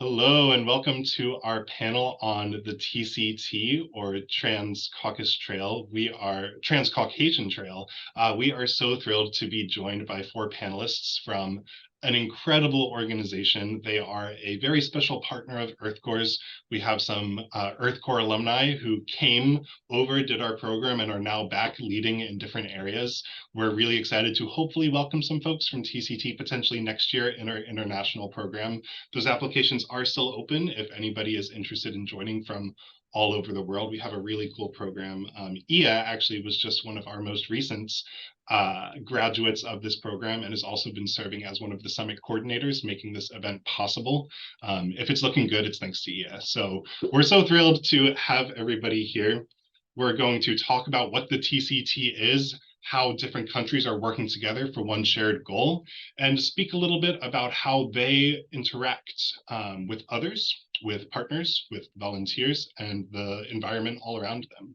Hello and welcome to our panel on the TCT or Transcaucasian Trail. We are Transcaucasian Trail. We are so thrilled to be joined by four panelists from an incredible organization. They are a very special partner of EarthCorps. We have some EarthCorps alumni who came over, did our program, and are now back leading in different areas. We're really excited to hopefully welcome some folks from TCT potentially next year in our international program. Those applications are still open if anybody is interested in joining from all over the world. We have a really cool program. Ia actually was just one of our most recent graduates of this program and has also been serving as one of the summit coordinators, making this event possible. If it's looking good, it's thanks to Ia. So we're so thrilled to have everybody here. We're going to talk about what the TCT is, how different countries are working together for one shared goal, and speak a little bit about how they interact with others, with partners, with volunteers, and the environment all around them.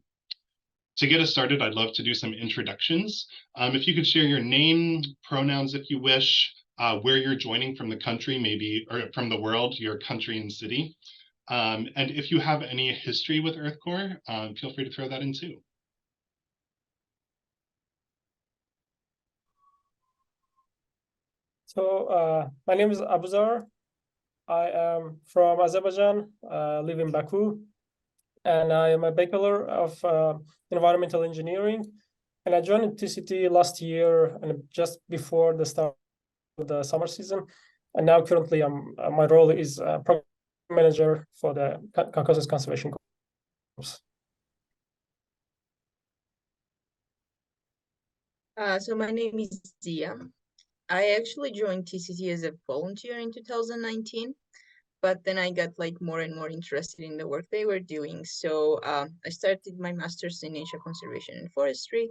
To get us started, I'd love to do some introductions. If you could share your name, pronouns if you wish, where you're joining from the country, maybe, or from the world, your country and city. And if you have any history with EarthCorps, feel free to throw that in too. So my name is Abuzar. I am from Azerbaijan, live in Baku, and I am a Bachelor of Environmental Engineering. And I joined TCT last year and just before the start of the summer season. And now currently my role is Program Manager for the Caucasus Conservation Corps. So my name is Zia. I actually joined TCT as a volunteer in 2019, but then I got more and more interested in the work they were doing. So I started my master's in nature conservation and forestry.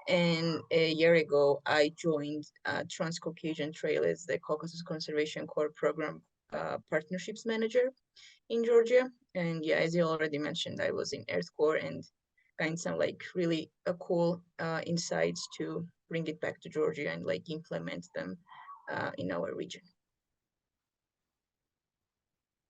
And a year ago, I joined Transcaucasian Trail as the Caucasus Conservation Corps Program Partnerships Manager in Georgia. And yeah, as you already mentioned, I was in EarthCorps and gained some really cool insights to bring it back to Georgia and implement them in our region.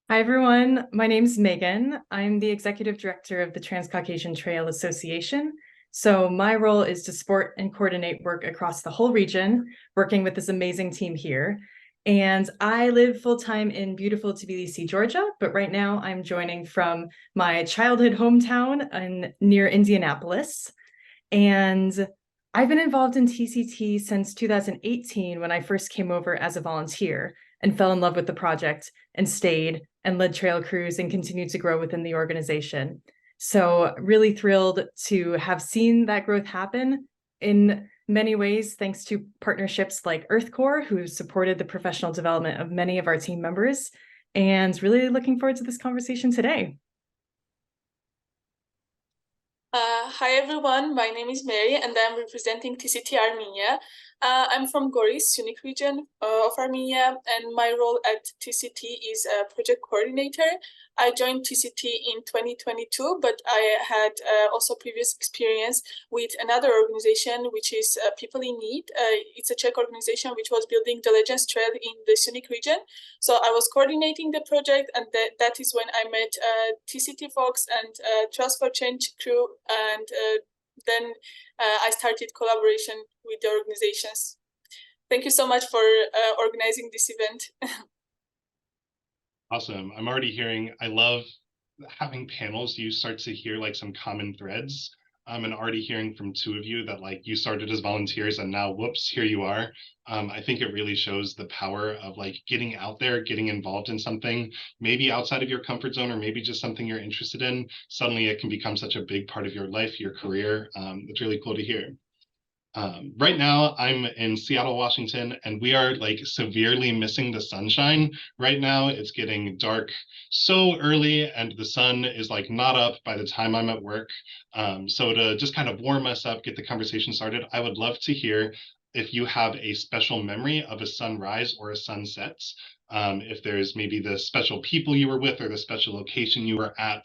Hi, everyone. My name is Meagan. I'm the Executive Director of the Transcaucasian Trail Association. So my role is to support and coordinate work across the whole region, working with this amazing team here. And I live full-time in beautiful Tbilisi, Georgia, but right now I'm joining from my childhood hometown near Indianapolis. And I've been involved in TCT since 2018 when I first came over as a volunteer and fell in love with the project and stayed and led trail crews and continued to grow within the organization. So really thrilled to have seen that growth happen in many ways, thanks to partnerships like EarthCorps, who supported the professional development of many of our team members, and really looking forward to this conversation today. Hi everyone, my name is Meri and I'm representing TCT Armenia. I'm from Goris, Sunnik region of Armenia, and my role at TCT is a project coordinator. I joined TCT in 2022, but I had also previous experience with another organization, which is People in Need. It's a Czech organization which was building the Legends Trail in the Sunnik region. So I was coordinating the project, and that is when I met TCT folks and Trails for Change crew, and then I started collaboration with the organizations. Thank you so much for organizing this event. Awesome. I'm already hearing, I love having panels. You start to hear some common threads. And already hearing from two of you that you started as volunteers and now, whoops, here you are. I think it really shows the power of getting out there, getting involved in something, maybe outside of your comfort zone, or maybe just something you're interested in. Suddenly it can become such a big part of your life, your career. It's really cool to hear. Right now I'm in Seattle, Washington, and we are severely missing the sunshine. Right now it's getting dark so early and the sun is not up by the time I'm at work. So to just kind of warm us up, get the conversation started, I would love to hear if you have a special memory of a sunrise or a sunset. If there's maybe the special people you were with or the special location you were at,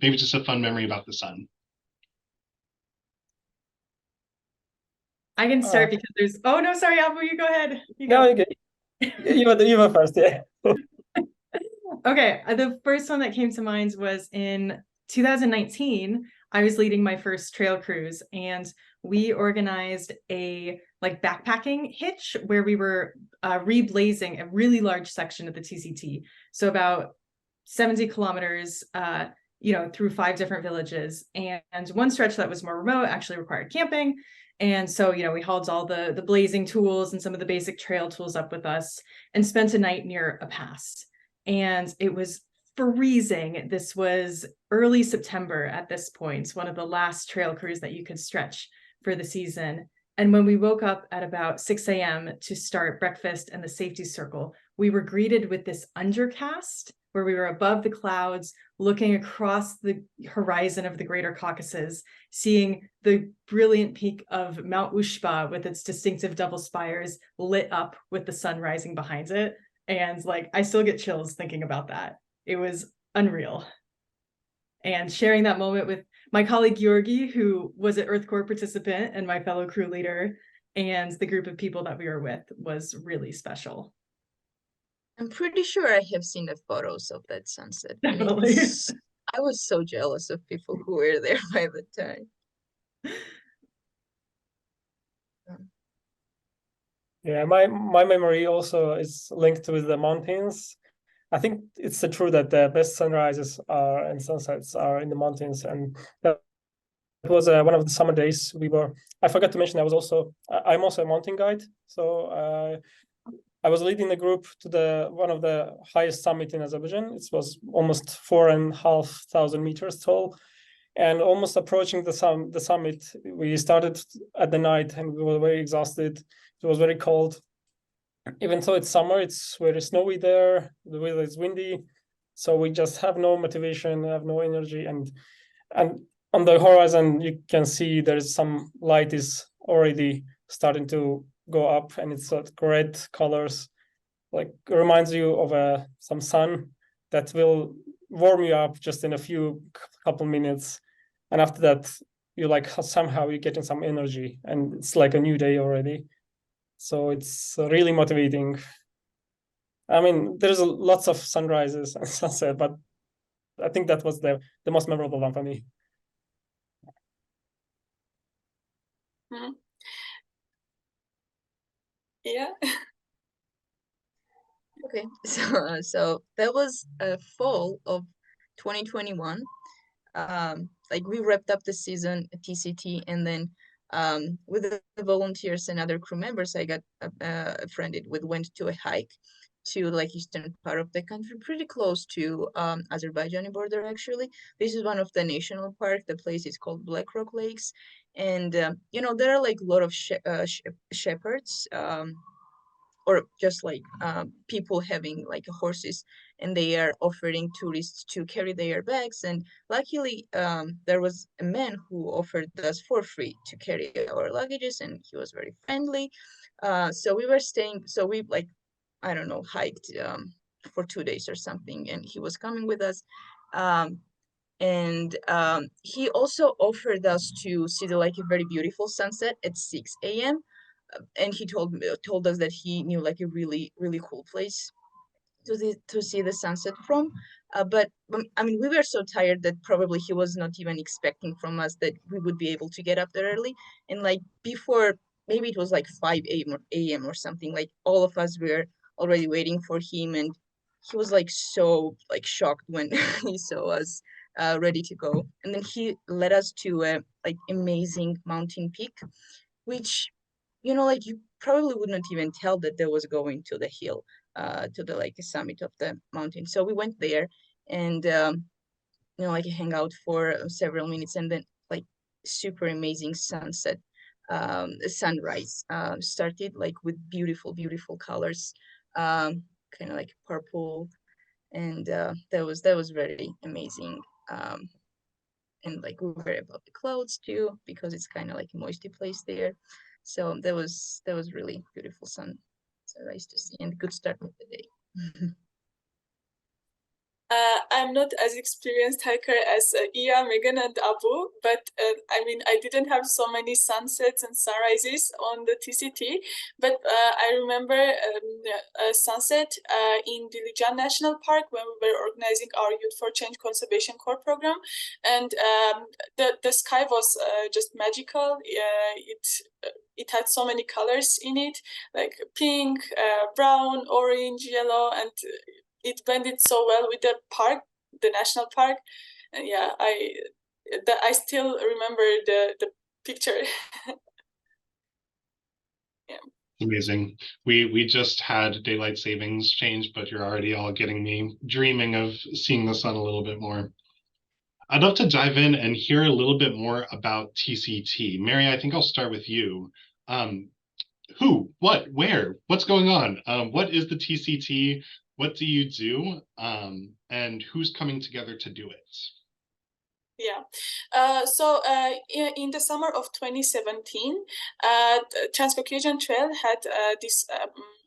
maybe just a fun memory about the sun. I can start because there's, oh no, sorry, Abu, you go ahead. No, okay. You were first, yeah. Okay, the first one that came to mind was in 2019. I was leading my first trail cruise, and we organized a like backpacking hitch where we were reblazing a really large section of the TCT. So about 70 kilometers, through 5 different villages. And one stretch that was more remote actually required camping. And so, we hauled all the blazing tools and some of the basic trail tools up with us and spent a night near a pass. And it was freezing. This was early September at this point, one of the last trail crews that you could stretch for the season. And when we woke up at about 6 a.m. to start breakfast and the safety circle, we were greeted with this undercast where we were above the clouds, looking across the horizon of the Greater Caucasus, seeing the brilliant peak of Mount Ushba with its distinctive double spires lit up with the sun rising behind it. And I still get chills thinking about that. It was unreal. And sharing that moment with my colleague Georgi, who was an EarthCorps participant and my fellow crew leader, and the group of people that we were with was really special. I'm pretty sure I have seen the photos of that sunset. Definitely. I was so jealous of people who were there by the time. Yeah, my memory also is linked with the mountains. I think it's true that the best sunrises and sunsets are in the mountains, and that was one of the summer days I forgot to mention I'm also a mountain guide, so I was leading the group to one of the highest summit in Azerbaijan. It was almost 4,500 meters tall, and almost approaching the summit. We started at the night, and we were very exhausted. It was very cold. Even though it's summer, it's very snowy there. The weather is windy, so we just have no motivation, have no energy, and on the horizon you can see there's some light is already starting to go up, and it's red colors, reminds you of some sun that will warm you up just in a couple minutes, and after that you somehow you're getting some energy, and it's like a new day already. So it's really motivating. I mean, there's lots of sunrises and sunset, but I think that was the most memorable one for me. Mm-hmm. Yeah. Okay, so that was fall of 2021. We wrapped up the season at TCT, and then with the volunteers and other crew members, I got friended with, went to a hike to eastern part of the country, pretty close to Azerbaijani border actually. This is one of the national park. The place is called Black Rock Lakes, and there are a lot of shepherds, or just people having horses, and they are offering tourists to carry their bags. And luckily there was a man who offered us for free to carry our luggages, and he was very friendly. So we were staying, so we I don't know, hiked for 2 days or something, and he was coming with us. And he also offered us to see a very beautiful sunset at 6 a.m. And he told us that he knew a really cool place to see the sunset from. But I mean, we were so tired that probably he was not even expecting from us that we would be able to get up there early. And before, maybe it was 5 a.m. or something, all of us were already waiting for him, and he was so shocked when he saw us ready to go. And then he led us to a amazing mountain peak, which you probably would not even tell that there was going to the hill, to the summit of the mountain. So we went there, and hang out for several minutes, and then super amazing sunset, sunrise started with beautiful colors, kind of purple, and that was very amazing. And we were above the clouds too, because it's kind of a moisty place there. So that was really beautiful sunrise to see, and good start of the day. I'm not as experienced hiker as Ia, Meagan, and Abu, but I mean, I didn't have so many sunsets and sunrises on the TCT, but I remember a sunset in Dilijan National Park when we were organizing our Youth for Change Conservation Corps program, and the sky was just magical. It had so many colors in it, like pink, brown, orange, yellow, and it blended so well with the park, the national park. And yeah, I still remember the picture. Yeah. Amazing. We just had daylight savings change, but you're already all getting me dreaming of seeing the sun a little bit more. I'd love to dive in and hear a little bit more about TCT. Meri, I think I'll start with you. Who, what, where, what's going on? What is the TCT? What do you do? And who's coming together to do it? Yeah. So in the summer of 2017, Transcaucasian Trail had this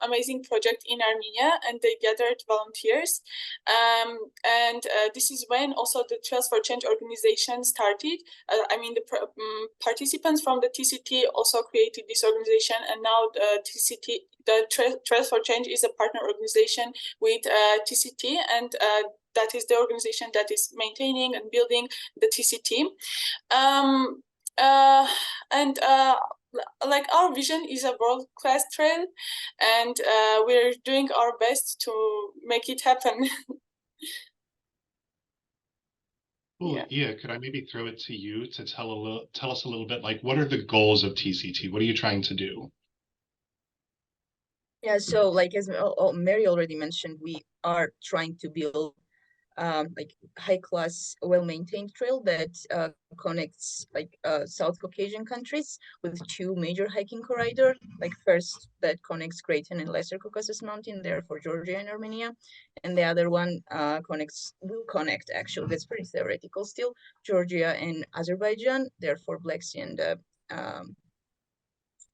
amazing project in Armenia, and they gathered volunteers. And this is when also the Trails for Change organization started. I mean, the participants from the TCT also created this organization, and now the TCT, the Trails for Change, is a partner organization with TCT, and that is the organization that is maintaining and building the TCT. Like, our vision is a world-class trail, and we're doing our best to make it happen. Cool. Yeah, could I maybe throw it to you to tell us a little bit, like, what are the goals of TCT? What are you trying to do? Yeah, so like as Meri already mentioned, we are trying to build like high-class, well-maintained trail that connects like South Caucasian countries with two major hiking corridors. Like, first, that connects Greater and Lesser Caucasus Mountain, there for Georgia and Armenia, and the other one will connect actually. That's pretty theoretical still. Georgia and Azerbaijan, there for Black Sea and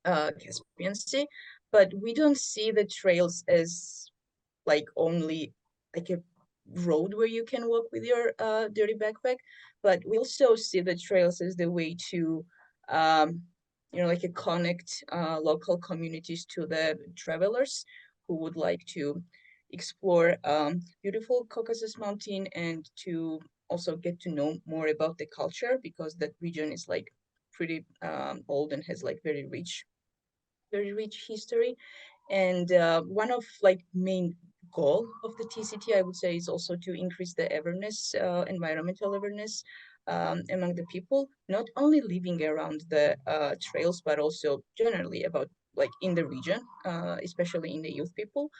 Caspian Sea. But we don't see the trails as like only like a road where you can walk with your dirty backpack, but we also see the trails as the way to like connect local communities to the travelers who would like to explore beautiful Caucasus Mountain, and to also get to know more about the culture, because that region is like pretty old and has like very rich history. And one of like main goal of the TCT, I would say, is also to increase the awareness, environmental awareness among the people, not only living around the trails, but also generally about like in the region, especially in the youth people.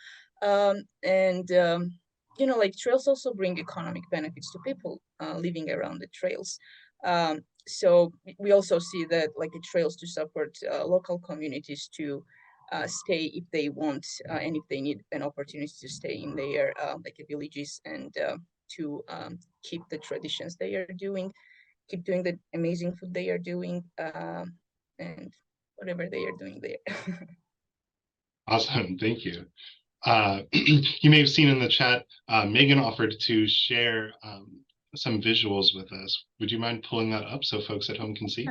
Like trails also bring economic benefits to people living around the trails. So we also see that like the trails to support local communities to stay if they want, and if they need an opportunity to stay in their like villages, and to keep the traditions they are doing, keep doing the amazing food they are doing, and whatever they are doing there. Awesome, thank you. You may have seen in the chat, Meagan offered to share some visuals with us. Would you mind pulling that up so folks at home can see?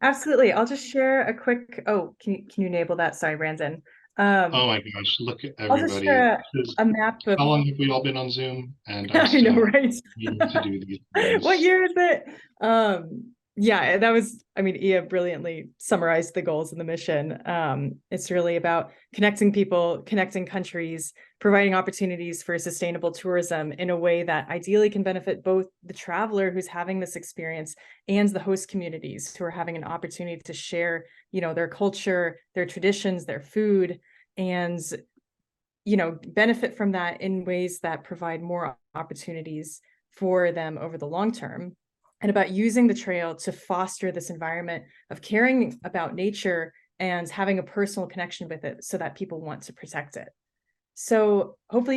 Absolutely. I'll just share a quick, can you enable that? Sorry, Ranzan. Oh my gosh, look at everybody. I'll just share a map of... How long have we all been on Zoom? And I know, right? to do these things. What year is it? Yeah, that was, I mean, Ia brilliantly summarized the goals and the mission. It's really about connecting people, connecting countries, providing opportunities for sustainable tourism in a way that ideally can benefit both the traveler who's having this experience and the host communities who are having an opportunity to share, their culture, their traditions, their food, and, benefit from that in ways that provide more opportunities for them over the long term. And about using the trail to foster this environment of caring about nature and having a personal connection with it so that people want to protect it. So hopefully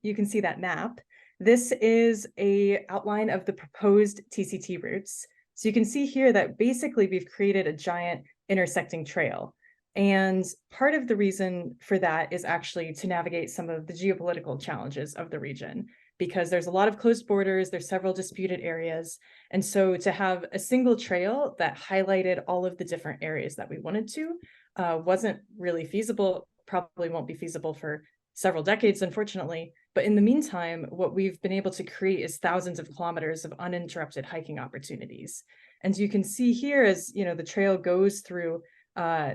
you can see that map. This is an outline of the proposed TCT routes. So you can see here that basically we've created a giant intersecting trail. And part of the reason for that is actually to navigate some of the geopolitical challenges of the region, because there's a lot of closed borders, there's several disputed areas. And so to have a single trail that highlighted all of the different areas that we wanted to wasn't really feasible, probably won't be feasible for several decades, unfortunately. But in the meantime, what we've been able to create is thousands of kilometers of uninterrupted hiking opportunities. And you can see here, as you know, the trail goes through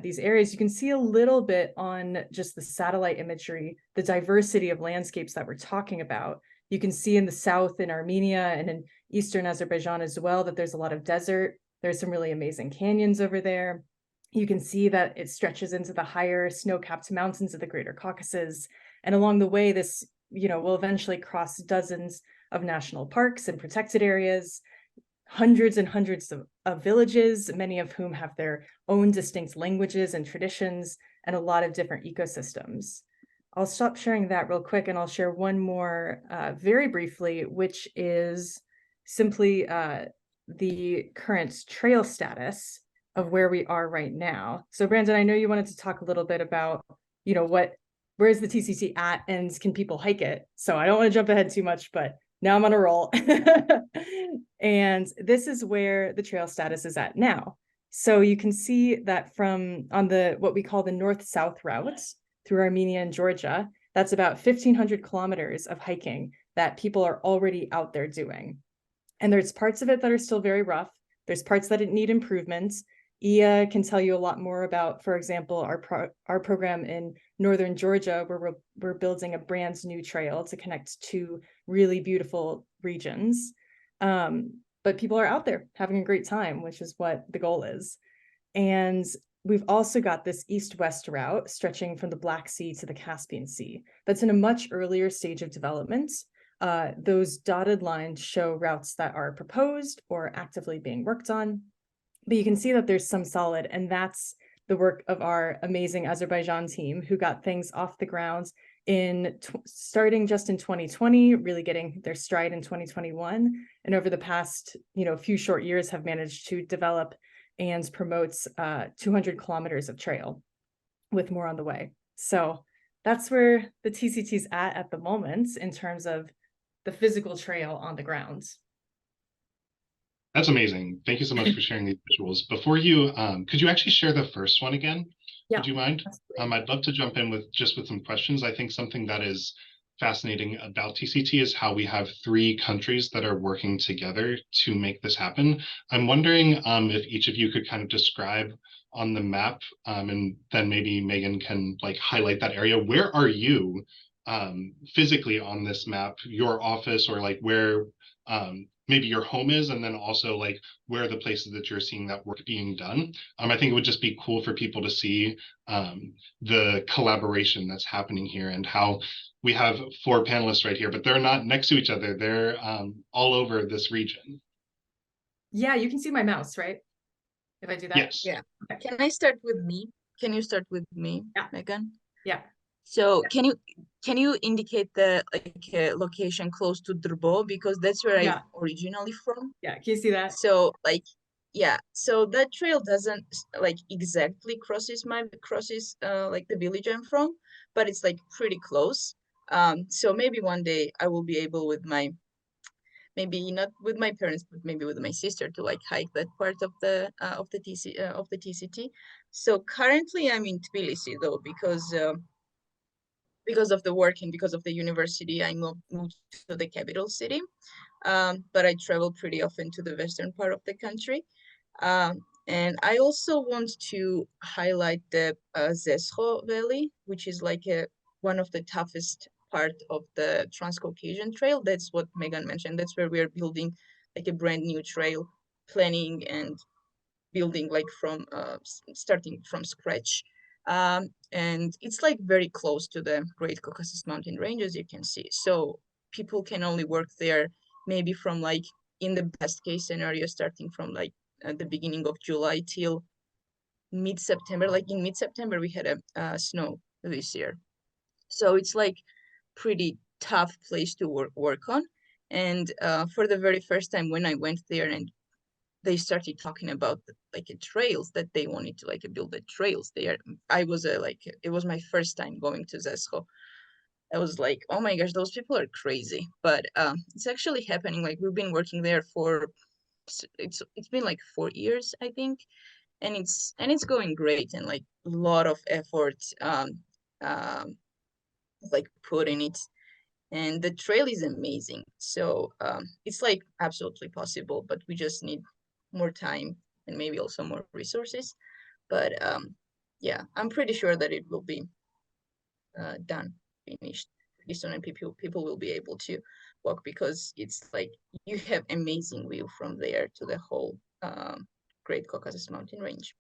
these areas, you can see a little bit on just the satellite imagery, the diversity of landscapes that we're talking about. You can see in the south in Armenia and in eastern Azerbaijan as well that there's a lot of desert. There's some really amazing canyons over there. You can see that it stretches into the higher snow-capped mountains of the Greater Caucasus. And along the way, this, you know, will eventually cross dozens of national parks and protected areas, hundreds and hundreds of villages, many of whom have their own distinct languages and traditions, and a lot of different ecosystems. I'll stop sharing that real quick, and I'll share one more very briefly, which is simply the current trail status of where we are right now. So Brandon, I know you wanted to talk a little bit about, you know, where's the TCT at and can people hike it? So I don't want to jump ahead too much, but now I'm on a roll. And this is where the trail status is at now. So you can see that from on the what we call the north-south route through Armenia and Georgia, that's about 1,500 kilometers of hiking that people are already out there doing. And there's parts of it that are still very rough. There's parts that need improvements. Ia can tell you a lot more about, for example, our program in northern Georgia, where we're building a brand new trail to connect two really beautiful regions. But people are out there having a great time, which is what the goal is. And we've also got this east-west route stretching from the Black Sea to the Caspian Sea. That's in a much earlier stage of development. Those dotted lines show routes that are proposed or actively being worked on. But you can see that there's some solid, and that's the work of our amazing Azerbaijan team who got things off the ground starting just in 2020, really getting their stride in 2021. And over the past, few short years have managed to develop and promote 200 kilometers of trail with more on the way. So that's where the TCT's at the moment in terms of the physical trail on the ground. That's amazing. Thank you so much for sharing these visuals. Before you, could you actually share the first one again? Yeah, would you mind? I'd love to jump in with some questions. I think something that is fascinating about TCT is how we have 3 countries that are working together to make this happen. I'm wondering if each of you could kind of describe on the map, and then maybe Meagan can highlight that area. Where are you physically on this map, your office, or where maybe your home is, and then also where are the places that you're seeing that work being done. I think it would just be cool for people to see the collaboration that's happening here, and how we have 4 panelists right here, but they're not next to each other. They're all over this region. Yeah, you can see my mouse, right? If I do that. Yes. Yeah. Okay. Can I start with me? Can you start with me, yeah. Meagan? Yeah. So can you indicate the location close to Drbo, because that's where I'm originally from? Yeah, can you see that? So so that trail doesn't exactly crosses the village I'm from, but it's pretty close. So maybe one day I will be able maybe not with my parents, but maybe with my sister to hike that part of the TCT. So currently I'm in Tbilisi though, because of the work and because of the university, I moved to the capital city. But I travel pretty often to the western part of the country. And I also want to highlight the Zeskho Valley, which is one of the toughest part of the Transcaucasian Trail. That's what Meagan mentioned. That's where we're building a brand new trail, planning and building from starting from scratch. And it's very close to the Great Caucasus mountain range, as you can see. So people can only work there maybe from in the best case scenario, starting from at the beginning of July till mid-September. In mid-September we had a snow this year. So it's pretty tough place to work on. And for the very first time when I went there and they started talking about trails that they wanted to build the trails there, it was my first time going to Zeskho. I was like, oh my gosh, those people are crazy. But it's actually happening. Like we've been working there for it's been like 4 years, I think, and it's going great, and like a lot of effort like put in it, and the trail is amazing. So it's like absolutely possible, but we just need more time and maybe also more resources. But yeah, I'm pretty sure that it will be done, finished pretty soon, and people will be able to walk, because it's like you have amazing view from there to the whole Great Caucasus mountain range.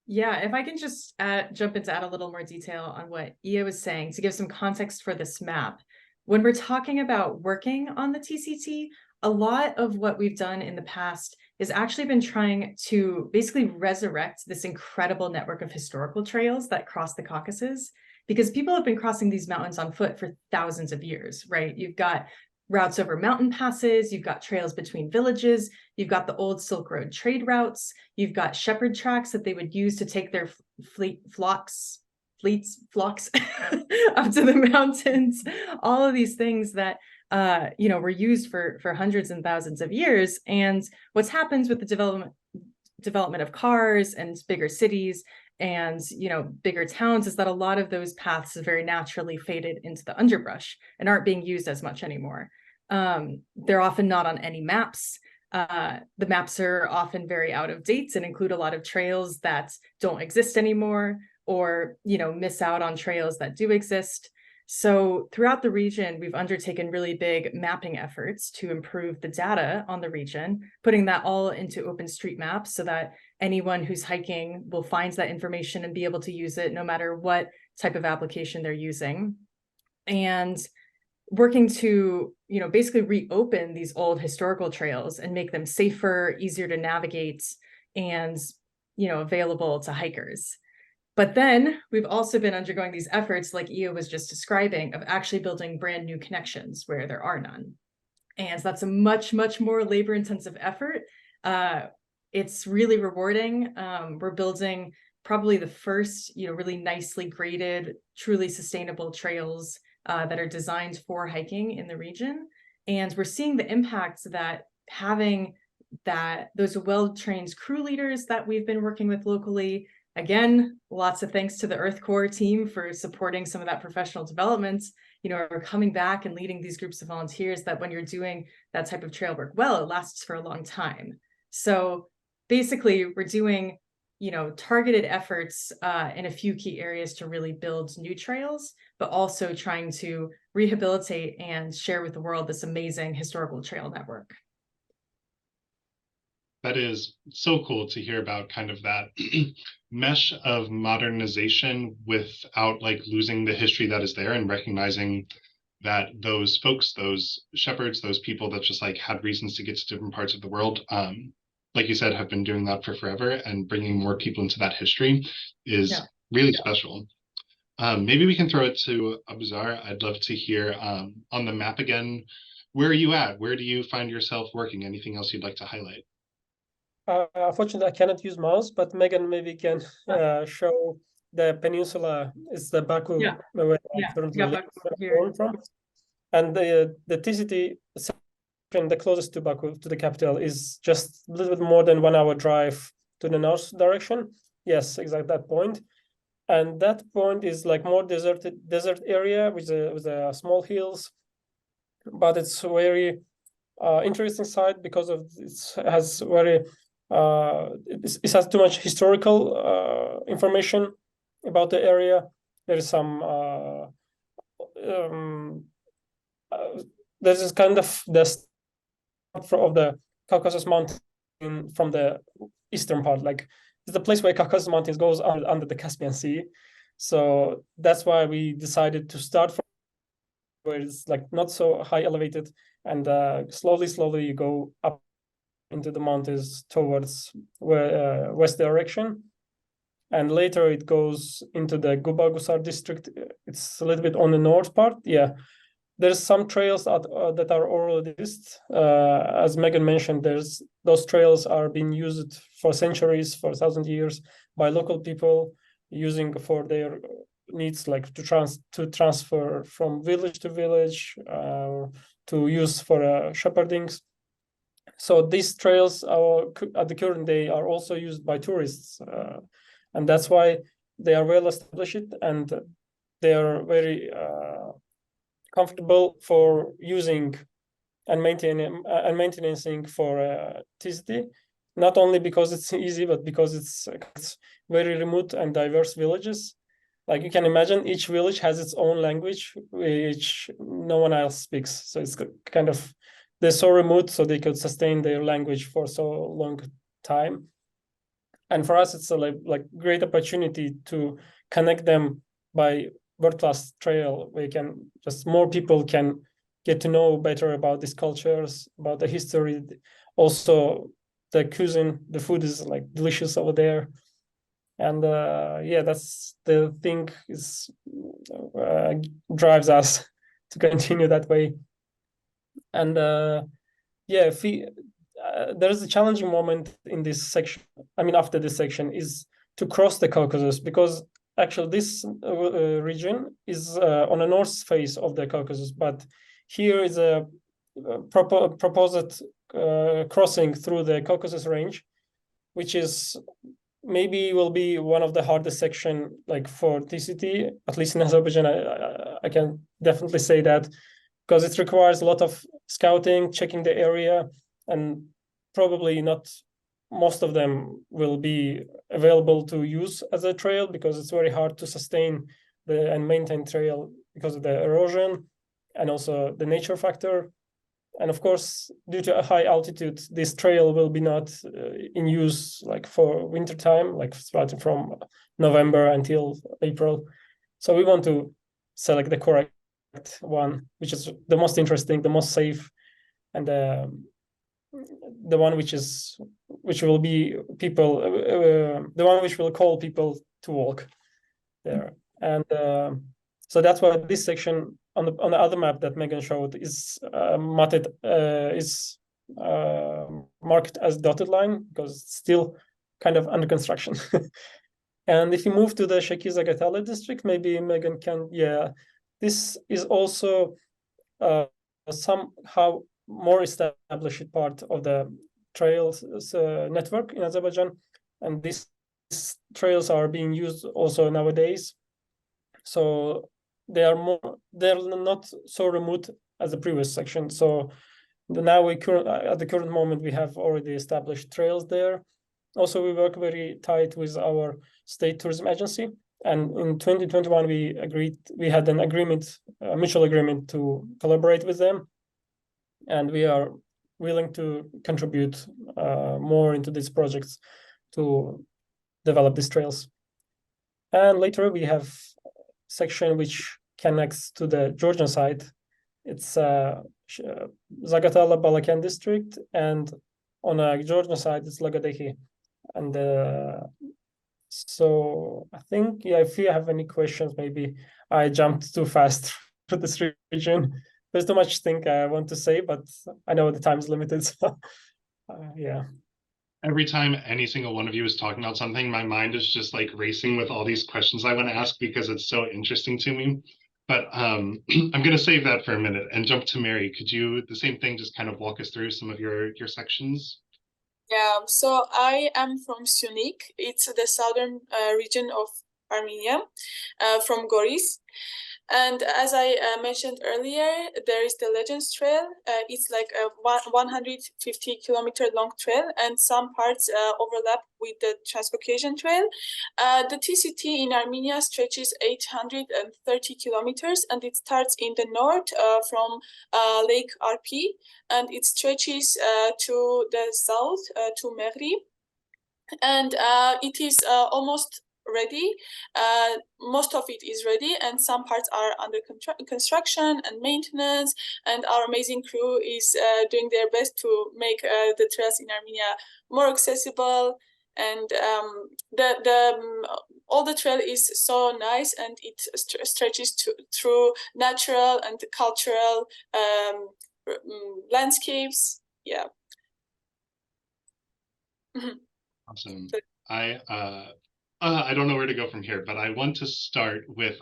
Yeah, if I can just jump in to add a little more detail on what Ia was saying to give some context for this map. When we're talking about working on the TCT, a lot of what we've done in the past has actually been trying to basically resurrect this incredible network of historical trails that cross the Caucasus, because people have been crossing these mountains on foot for thousands of years, right? You've got routes over mountain passes, you've got trails between villages, you've got the old Silk Road trade routes, you've got shepherd tracks that they would use to take their flocks up to the mountains. All of these things that were used for hundreds and thousands of years. And what's happened with the development of cars and bigger cities and bigger towns is that a lot of those paths have very naturally faded into the underbrush and aren't being used as much anymore. They're often not on any maps. The maps are often very out of date and include a lot of trails that don't exist anymore, or miss out on trails that do exist. So throughout the region, we've undertaken really big mapping efforts to improve the data on the region, putting that all into OpenStreetMaps so that anyone who's hiking will find that information and be able to use it no matter what type of application they're using. And working to, basically reopen these old historical trails and make them safer, easier to navigate, and, available to hikers. But then we've also been undergoing these efforts, like Ia was just describing, of actually building brand new connections where there are none. And that's a much, much more labor-intensive effort. It's really rewarding. We're building probably the first, really nicely graded, truly sustainable trails that are designed for hiking in the region. And we're seeing the impact that having those well-trained crew leaders that we've been working with locally. Again, lots of thanks to the EarthCorps team for supporting some of that professional development, are coming back and leading these groups of volunteers that when you're doing that type of trail work well, it lasts for a long time. So basically, we're doing, targeted efforts in a few key areas to really build new trails, but also trying to rehabilitate and share with the world this amazing historical trail network. That is so cool to hear about, kind of that mesh of modernization without like losing the history that is there, and recognizing that those folks, those shepherds, those people that just like had reasons to get to different parts of the world, like you said, have been doing that for forever, and bringing more people into that history is really special. Maybe we can throw it to Abuzar. I'd love to hear on the map again, where are you at? Where do you find yourself working? Anything else you'd like to highlight? Unfortunately, I cannot use mouse, but Meagan maybe can show the peninsula. It's the Baku where I'm currently born from. And the TCT section, the closest to Baku, to the capital, is just a little bit more than 1 hour drive to the north direction. Yes, exactly that point. And that point is like more desert area with the small hills, but it's very interesting site because of it has very it has too much historical information about the area. There is some this is kind of the of the Caucasus Mountain from the eastern part, like it's the place where Caucasus Mountains goes under the Caspian Sea. So that's why we decided to start from where it's like not so high elevated, and slowly you go up into the mountains towards west direction, and later it goes into the Abuzar district. It's a little bit on the north part. There's some trails that are already used. As Meagan mentioned, those trails are being used for centuries, for 1,000 years, by local people, using for their needs like to transfer from village to village to use for shepherding. So these trails at the current day are also used by tourists, and that's why they are well established and they are very comfortable for using and maintaining for TCT. Not only because it's easy, but because it's very remote and diverse villages. Like you can imagine, each village has its own language, which no one else speaks. So it's kind of, they're so remote, so they could sustain their language for so long time. And for us, it's a like great opportunity to connect them by world-class trail. We can just, more people can get to know better about these cultures, about the history. Also, the cuisine, the food is like delicious over there. And yeah, that's the thing is drives us to continue that way. And yeah, there's a challenging moment in this section. I mean, after this section is to cross the Caucasus, because actually this region is on the north face of the Caucasus, but here is a proposed crossing through the Caucasus range, which is maybe will be one of the hardest section like for TCT, at least in Azerbaijan. I can definitely say that, because it requires a lot of scouting, checking the area, and probably not most of them will be available to use as a trail, because it's very hard to sustain and maintain trail because of the erosion and also the nature factor. And of course, due to a high altitude, this trail will be not in use like for winter time, like starting from November until April. So we want to select the correct one, which is the most interesting, the most safe, and the one which will be people, the one which will call people to walk there. And so that's why this section on the other map that Meagan showed is marked as dotted line, because it's still kind of under construction. And if you move to the Shekiz-Zagatala district, maybe Meagan can, yeah, this is also somehow more established part of the trails network in Azerbaijan, and these trails are being used also nowadays. So they're not so remote as the previous section. So now at the current moment we have already established trails there. Also, we work very tight with our state tourism agency, and in 2021 we had an agreement, a mutual agreement to collaborate with them, and we are willing to contribute more into these projects to develop these trails. And later we have section which connects to the Georgian side. It's Zagatala-Balakan district, and on a Georgian side it's Lagadehi. And so I think, yeah, if you have any questions, maybe I jumped too fast for this region. There's too much thing I want to say, but I know the time is limited. So yeah. Every time any single one of you is talking about something, my mind is just like racing with all these questions I want to ask, because it's so interesting to me. But I'm going to save that for a minute and jump to Meri. Could you, the same thing, just kind of walk us through some of your sections? Yeah, so I am from Sunik. It's the southern region of Armenia, from Goris. And as I mentioned earlier, there is the Legends Trail. It's like a 150-kilometer long trail, and some parts overlap with the Transcaucasian Trail. The TCT in Armenia stretches 830 kilometers, and it starts in the north from Lake Arpi, and it stretches to the south to Meri. And it is almost ready. Most of it is ready, and some parts are under construction and maintenance, and our amazing crew is doing their best to make the trails in Armenia more accessible. And all the trail is so nice, and it stretches through natural and cultural landscapes. Yeah. Awesome. So, I don't know where to go from here, but I want to start with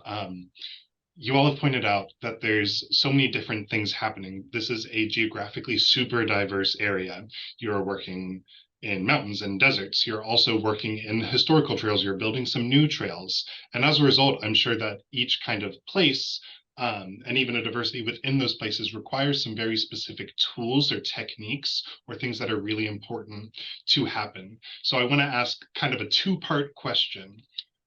you all have pointed out that there's so many different things happening. This is a geographically super diverse area. You're working in mountains and deserts. You're also working in historical trails. You're building some new trails. And as a result, I'm sure that each kind of place and even a diversity within those places requires some very specific tools or techniques or things that are really important to happen. So I want to ask kind of a two-part question.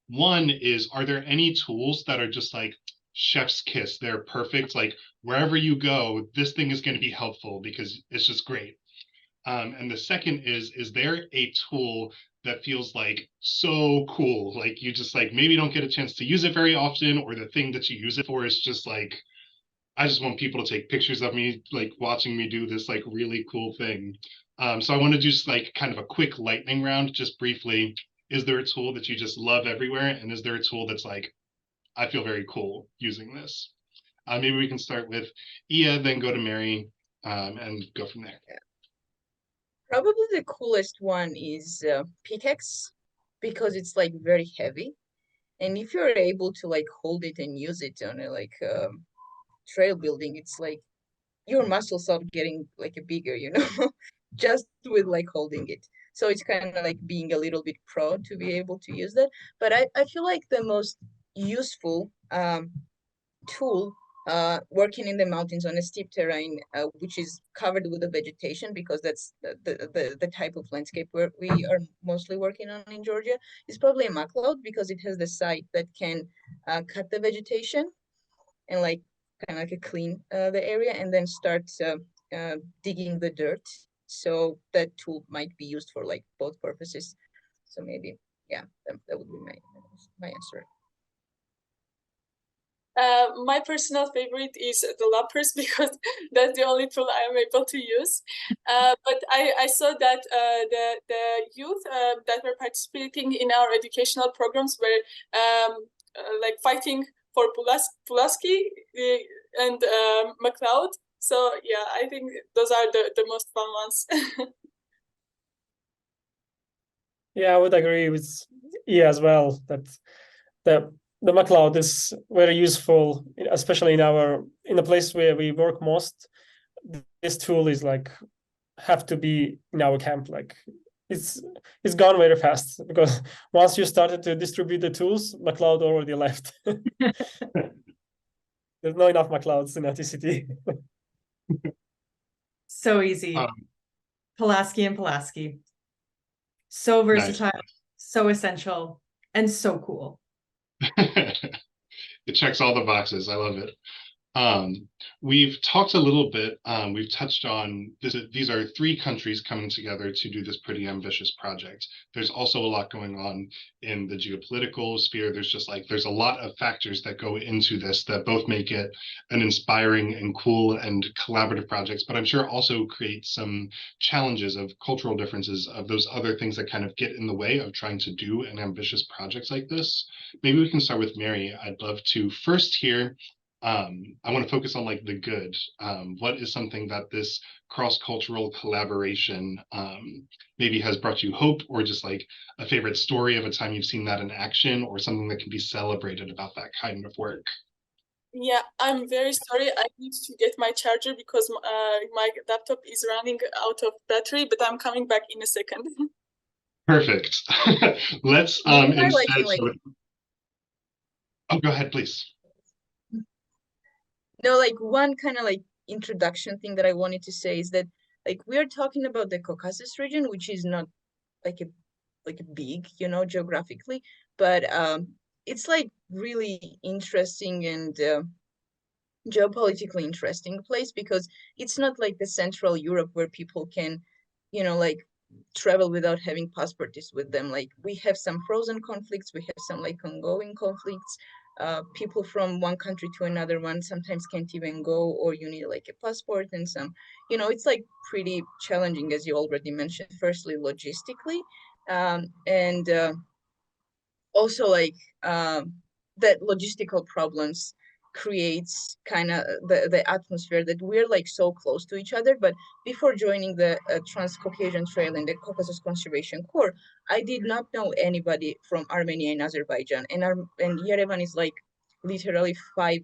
One is, are there any tools that are just like chef's kiss? They're perfect. Like wherever you go, this thing is going to be helpful because it's just great. And the second is there a tool that feels like so cool? Like you just like maybe don't get a chance to use it very often, or the thing that you use it for is just like, I just want people to take pictures of me, like watching me do this like really cool thing. So I want to do just like kind of a quick lightning round, just briefly. Is there a tool that you just love everywhere? And is there a tool that's like, I feel very cool using this? Maybe we can start with Ia, then go to Meri, and go from there. Probably the coolest one is pickaxe, because it's like very heavy. And if you're able to like hold it and use it on a like trail building, it's like your muscles are getting like a bigger, you know, just with like holding it. So it's kind of like being a little bit pro to be able to use that. But I feel like the most useful tool working in the mountains on a steep terrain, which is covered with the vegetation, because that's the type of landscape where we are mostly working on in Georgia, is probably a muckload, because it has the site that can cut the vegetation and like kind of like clean the area and then start digging the dirt. So that tool might be used for like both purposes. So maybe, yeah, that would be my answer. My personal favorite is the loppers, because that's the only tool I am able to use. But I saw that the youth that were participating in our educational programs were like fighting for Pulaski and McLeod. So yeah, I think those are the most fun ones. Yeah, I would agree with Ia as well, that the MacLeod is very useful, especially in the place where we work most. This tool is like have to be in our camp. Like it's gone very fast, because once you started to distribute the tools, MacLeod already left. There's not enough MacLeods in TCT. So easy. Pulaski and Pulaski. So versatile, nice. So essential, and so cool. It checks all the boxes. I love it. We've talked a little bit, we've touched on this. These are 3 countries coming together to do this pretty ambitious project. There's also a lot going on in the geopolitical sphere. There's a lot of factors that go into this that both make it an inspiring and cool and collaborative project, but I'm sure also create some challenges of cultural differences, of those other things that kind of get in the way of trying to do an ambitious project like this. Maybe we can start with Meri. I'd love to first hear, I want to focus on like the good. What is something that this cross-cultural collaboration maybe has brought you hope, or just like a favorite story of a time you've seen that in action, or something that can be celebrated about that kind of work? Yeah, I'm very sorry. I need to get my charger because my laptop is running out of battery, but I'm coming back in a second. Perfect. Let's instead. Oh, go ahead, please. No, like one kind of like introduction thing that I wanted to say is that like we're talking about the Caucasus region, which is not like a big, you know, geographically, but it's like really interesting and geopolitically interesting place, because it's not like the Central Europe where people can, you know, like travel without having passports with them. Like we have some frozen conflicts, we have some like ongoing conflicts. People from one country to another one sometimes can't even go, or you need like a passport, and some, you know, it's like pretty challenging, as you already mentioned, firstly logistically, and also like that logistical problems creates kind of the atmosphere that we're like so close to each other. But before joining the Transcaucasian Trail and the Caucasus Conservation Corps, I did not know anybody from Armenia and Azerbaijan. And Yerevan is like literally 5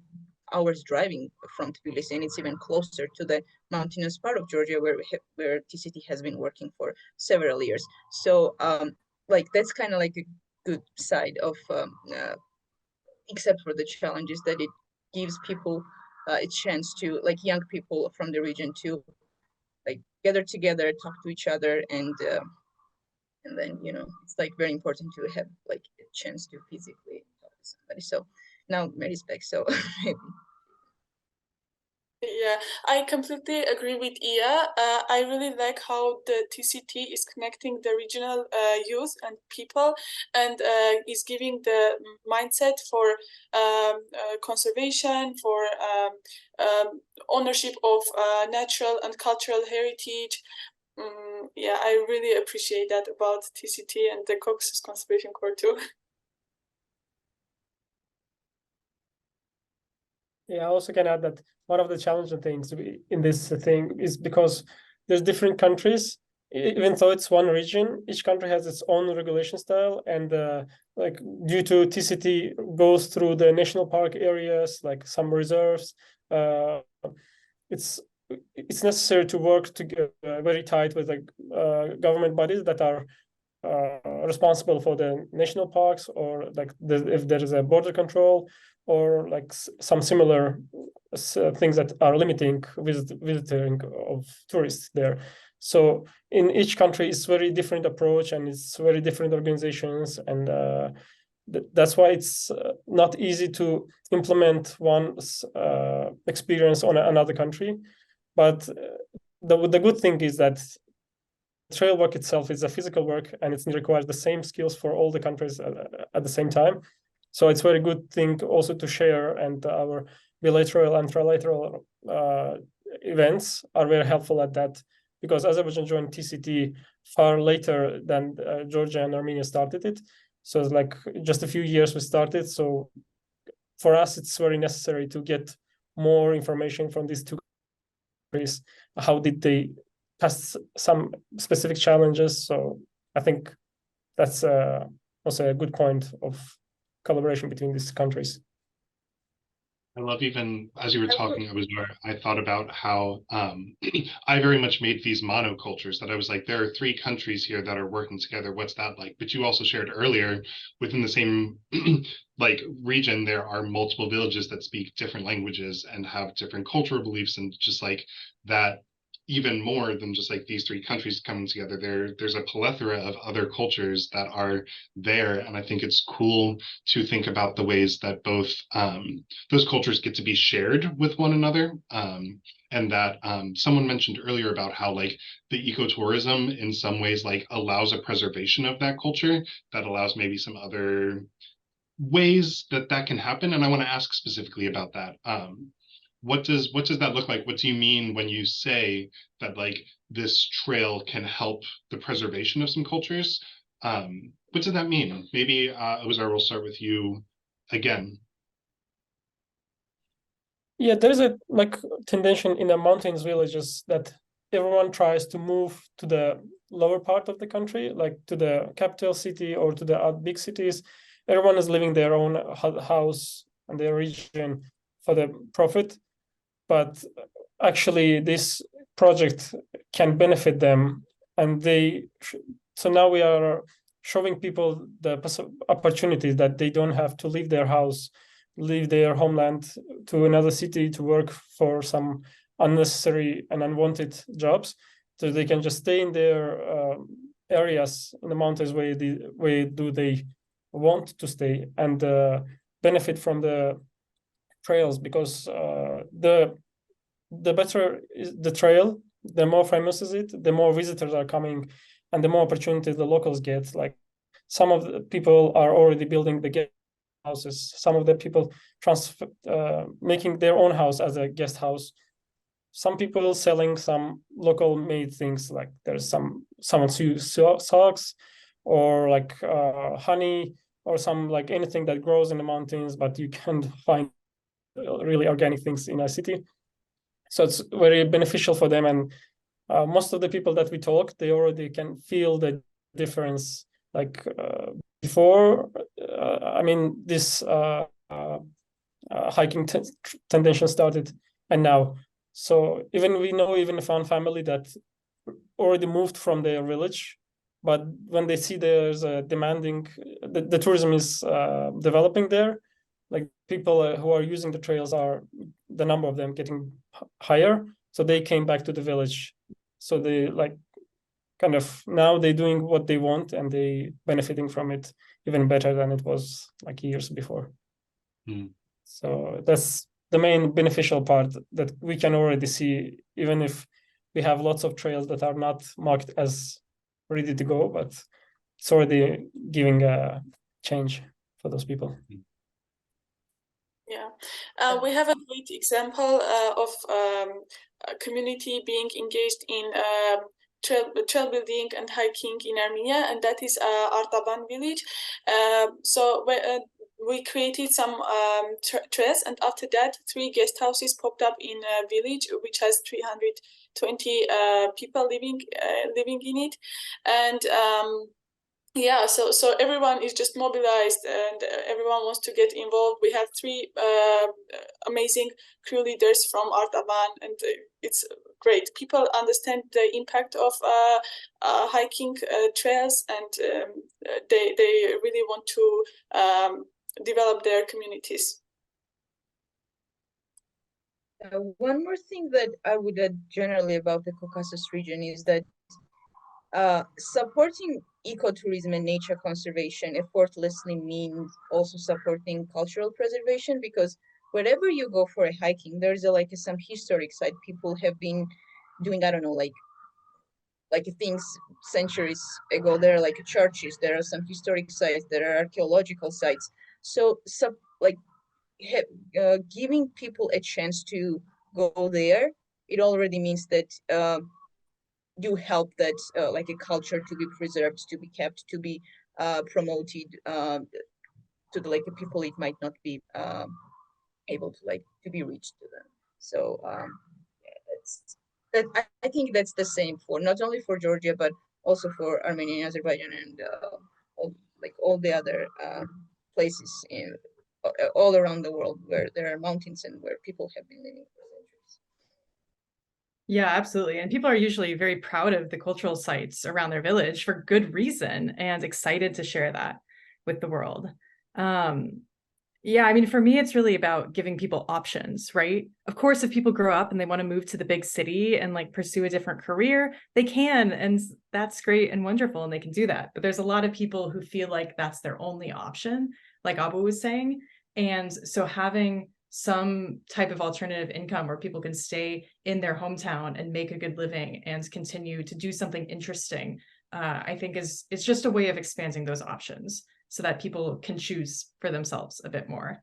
hours driving from Tbilisi, and it's even closer to the mountainous part of Georgia where TCT has been working for several years. So like that's kind of like a good side of except for the challenges that it gives people a chance to, like young people from the region, to like gather together, talk to each other, and then it's like very important to have like a chance to physically talk to somebody. So now Meri's back, so maybe. Yeah, I completely agree with Ia. I really like how the TCT is connecting the regional youth and people, and is giving the mindset for conservation, for ownership of natural and cultural heritage. Yeah, I really appreciate that about TCT and the Caucasus Conservation Corps too. Yeah, I also can add that one of the challenging things in this thing is because there's different countries, even though it's one region, each country has its own regulation style, and like due to TCT goes through the national park areas, like some reserves, it's necessary to work together very tight with like government bodies that are responsible for the national parks, or like if there is a border control, or like some similar things that are limiting visiting of tourists there. So in each country, it's very different approach, and it's very different organizations, and that's why it's not easy to implement one's experience on another country. But the good thing is that trail work itself is a physical work, and it requires the same skills for all the countries at the same time. So it's a very good thing also to share, and our bilateral and trilateral events are very helpful at that, because Azerbaijan joined TCT far later than Georgia and Armenia started it. So it's like just a few years we started. So for us, it's very necessary to get more information from these two countries. How did they pass some specific challenges? So I think that's also a good point of collaboration between these countries. I love, even as you were talking, I thought about how I very much made these monocultures, that I was like, there are 3 countries here that are working together. What's that like? But you also shared earlier, within the same like region, there are multiple villages that speak different languages and have different cultural beliefs, and just like that, even more than just like these 3 countries coming together, there's a plethora of other cultures that are there. And I think it's cool to think about the ways that both those cultures get to be shared with one another. And that someone mentioned earlier about how like the ecotourism in some ways like allows a preservation of that culture, that allows maybe some other ways that can happen. And I want to ask specifically about that. What does that look like? What do you mean when you say that like this trail can help the preservation of some cultures? What does that mean? Maybe Abuzar, we'll start with you again. Yeah, there is a like tendency in the mountains villages that everyone tries to move to the lower part of the country, like to the capital city or to the big cities. Everyone is living their own house and their region for the profit. But actually, this project can benefit them, and so now we are showing people the opportunities that they don't have to leave their house, leave their homeland to another city to work for some unnecessary and unwanted jobs. So they can just stay in their areas in the mountains where they want to stay, and benefit from the trails, because the better is the trail, the more famous is it, the more visitors are coming, and the more opportunities the locals get. Like some of the people are already building the guest houses. Some of the people making their own house as a guest house. Some people selling some local made things, like there's someone sews socks, or like honey, or some like anything that grows in the mountains, but you can't find really organic things in our city. So it's very beneficial for them. And most of the people that we talk, they already can feel the difference. Like before, I mean, this hiking tendency started, and now. So we know even one family that already moved from their village, but when they see there's a demanding, the tourism is developing there, like people who are using the trails the number of them getting higher. So they came back to the village. So they like kind of now they're doing what they want and they benefiting from it even better than it was like years before. So that's the main beneficial part that we can already see, even if we have lots of trails that are not marked as ready to go, but it's already giving a change for those people. Yeah, we have a great example of a community being engaged in trail building and hiking in Armenia, and that is Artaban village. So we created some trails, and after that 3 guest houses popped up in a village which has 320 people living in it. And yeah, so everyone is just mobilized and everyone wants to get involved. We have 3 amazing crew leaders from Artaban, and it's great. People understand the impact of hiking trails, and they really want to develop their communities. One more thing that I would add generally about the Caucasus region is that supporting ecotourism and nature conservation effortlessly means also supporting cultural preservation, because wherever you go for a hiking, there's some historic site people have been doing, I don't know, like things centuries ago. There are churches, there are some historic sites, there are archaeological sites. So giving people a chance to go there, it already means that you help that a culture to be preserved, to be kept, to be promoted to the people it might not be able to be reached to them. So I think that's the same for not only for Georgia but also for Armenia, Azerbaijan, and all the other places in all around the world where there are mountains and where people have been living for centuries. Yeah, absolutely. And people are usually very proud of the cultural sites around their village for good reason and excited to share that with the world. Yeah, I mean, for me, it's really about giving people options, right? Of course, if people grow up and they want to move to the big city and pursue a different career, they can, and that's great and wonderful, and they can do that. But there's a lot of people who feel like that's their only option, like Abu was saying. And so having some type of alternative income where people can stay in their hometown and make a good living and continue to do something interesting, I think it's just a way of expanding those options so that people can choose for themselves a bit more.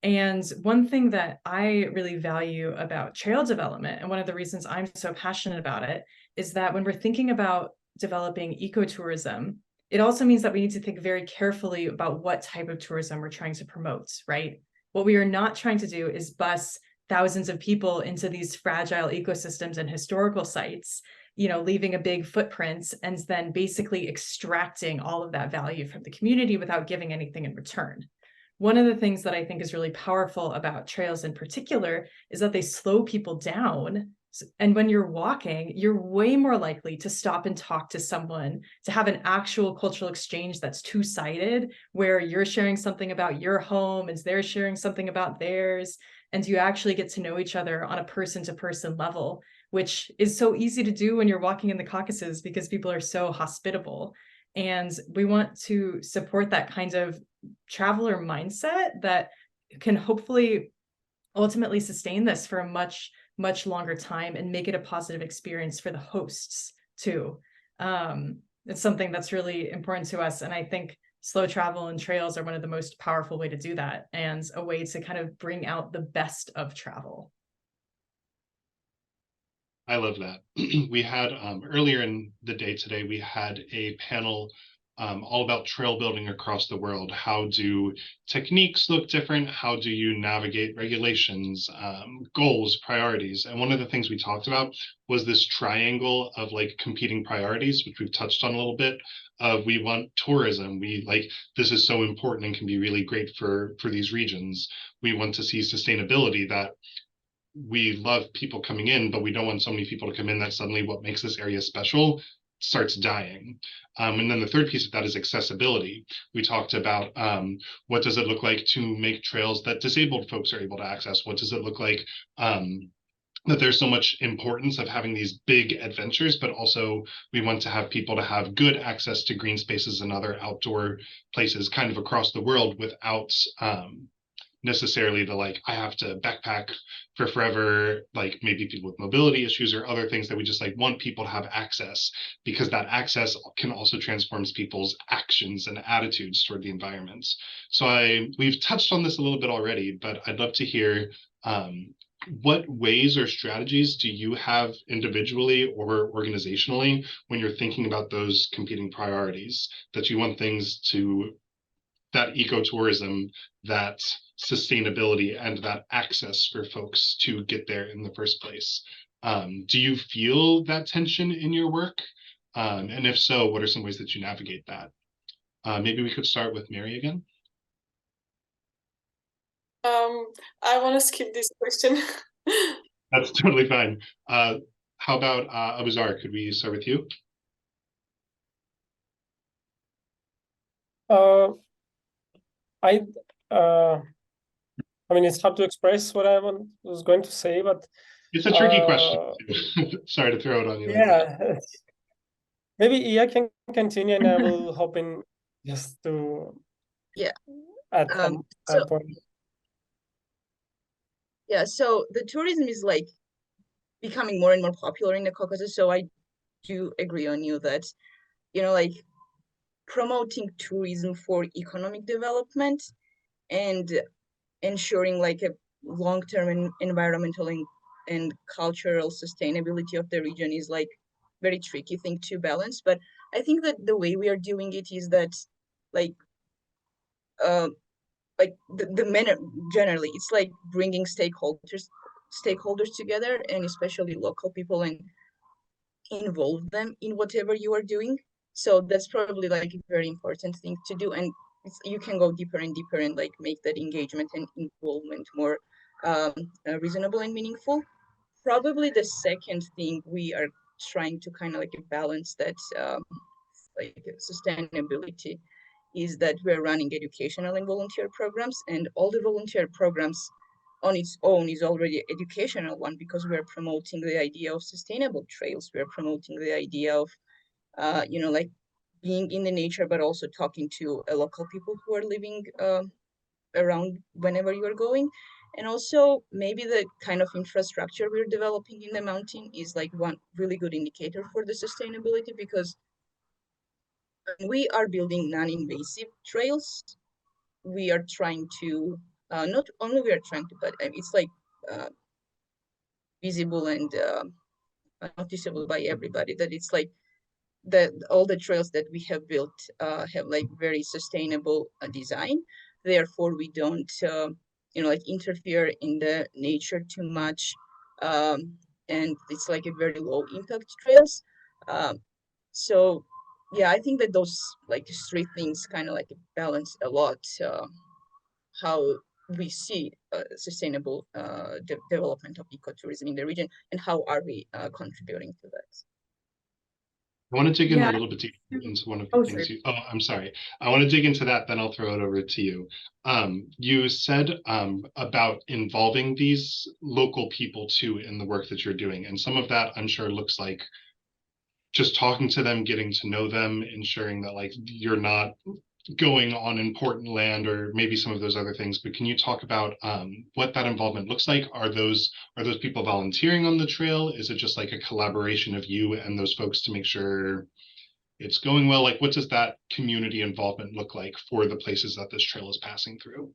And one thing that I really value about trail development, and one of the reasons I'm so passionate about it, is that when we're thinking about developing ecotourism, it also means that we need to think very carefully about what type of tourism we're trying to promote, right? What we are not trying to do is bus thousands of people into these fragile ecosystems and historical sites, leaving a big footprint and then basically extracting all of that value from the community without giving anything in return. One of the things that I think is really powerful about trails in particular is that they slow people down. And when you're walking, you're way more likely to stop and talk to someone, to have an actual cultural exchange that's two-sided, where you're sharing something about your home and they're sharing something about theirs, and you actually get to know each other on a person-to-person level, which is so easy to do when you're walking in the Caucasus because people are so hospitable. And we want to support that kind of traveler mindset that can hopefully ultimately sustain this for a much longer time and make it a positive experience for the hosts too. It's something that's really important to us. And I think slow travel and trails are one of the most powerful way to do that, and a way to kind of bring out the best of travel. I love that. We had earlier in the day today, we had a panel all about trail building across the world. How do techniques look different? How do you navigate regulations, goals, priorities? And one of the things we talked about was this triangle of like competing priorities, which we've touched on a little bit. We want tourism. We like, this is so important and can be really great for these regions. We want to see sustainability, that we love people coming in, but we don't want so many people to come in that suddenly what makes this area special starts dying. And then the third piece of that is accessibility. We talked about what does it look like to make trails that disabled folks are able to access? What does it look like that there's so much importance of having these big adventures, but also we want to have people to have good access to green spaces and other outdoor places kind of across the world without necessarily the like, I have to backpack for forever, like maybe people with mobility issues or other things that we just like want people to have access, because that access can also transform people's actions and attitudes toward the environment. So we've touched on this a little bit already, but I'd love to hear what ways or strategies do you have individually or organizationally when you're thinking about those competing priorities, that you want things to, that ecotourism, that sustainability, and that access for folks to get there in the first place? Do you feel that tension in your work? And if so, what are some ways that you navigate that? Maybe we could start with Meri again. I want to skip this question. That's totally fine. How about Abuzar? Could we start with you? I mean, it's hard to express what I was going to say, but it's a tricky question. Sorry to throw it on you. Yeah, like maybe I can continue, and I will hoping just to add some point. Yeah, so the tourism is like becoming more and more popular in the Caucasus. So I do agree on you that, you know, like promoting tourism for economic development and ensuring like a long-term and environmental and cultural sustainability of the region is like very tricky thing to balance. But I think that the way we are doing it is that like the manner generally, it's like bringing stakeholders together, and especially local people, and involve them in whatever you are doing. So that's probably like a very important thing to do, and you can go deeper and deeper and like make that engagement and involvement more reasonable and meaningful. Probably the second thing we are trying to kind of like balance that like sustainability is that we're running educational and volunteer programs, and all the volunteer programs on its own is already an educational one, because we're promoting the idea of sustainable trails. We're promoting the idea of, you know, like being in the nature, but also talking to local people who are living around whenever you are going. And also maybe the kind of infrastructure we're developing in the mountain is like one really good indicator for the sustainability, because when we are building non-invasive trails, we are trying to, not only we are trying to, but it's like visible and noticeable by everybody that it's like that all the trails that we have built have like very sustainable design. Therefore, we don't, you know, like interfere in the nature too much. And it's like a very low impact trails. So yeah, I think that those like three things kind of like balance a lot how we see sustainable development of ecotourism in the region, and how are we contributing to that. I want to dig in a little bit deeper into one of the things you, I'm sorry. I want to dig into that, then I'll throw it over to you. You said about involving these local people too in the work that you're doing. And some of that I'm sure looks like just talking to them, getting to know them, ensuring that like you're not going on important land, or maybe some of those other things. But can you talk about what that involvement looks like? Are those people volunteering on the trail? Is it just like a collaboration of you and those folks to make sure it's going well? Like, what does that community involvement look like for the places that this trail is passing through?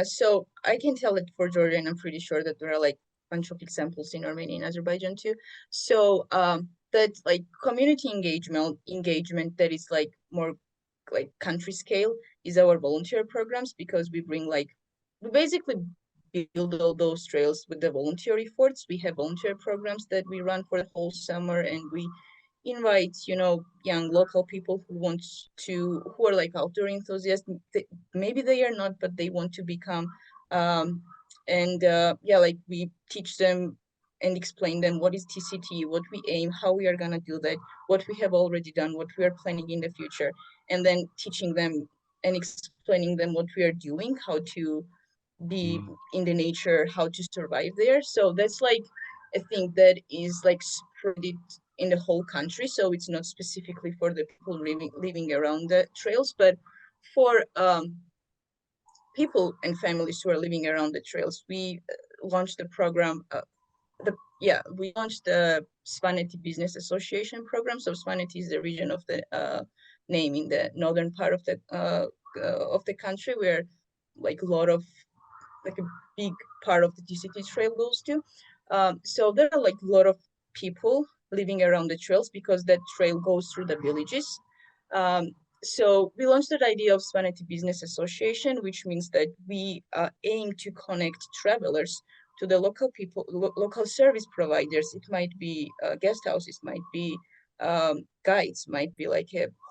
So I can tell it for Georgia, and I'm pretty sure that there are like a bunch of examples in Armenia and Azerbaijan too. So that like community engagement that is like more like country scale is our volunteer programs, because we basically build all those trails with the volunteer efforts. We have volunteer programs that we run for the whole summer, and we invite, young local people who are like outdoor enthusiasts. Maybe they are not, but they want to become. Like we teach them and explain them what is TCT, what we aim, how we are gonna do that, what we have already done, what we are planning in the future, and then teaching them and explaining them what we are doing, how to be in the nature, how to survive there. So that's like a thing that is like spread in the whole country. So it's not specifically for the people living around the trails, but for people and families who are living around the trails. We launched the program. We launched the Svaneti Business Association program. So Svaneti is the region of the name in the northern part of the country, where like a lot of like a big part of the TCT trail goes to. So there are like a lot of people living around the trails because that trail goes through the villages. So we launched that idea of Svaneti Business Association, which means that we aim to connect travelers to the local people, local service providers. It might be guest houses, might be guides, might be like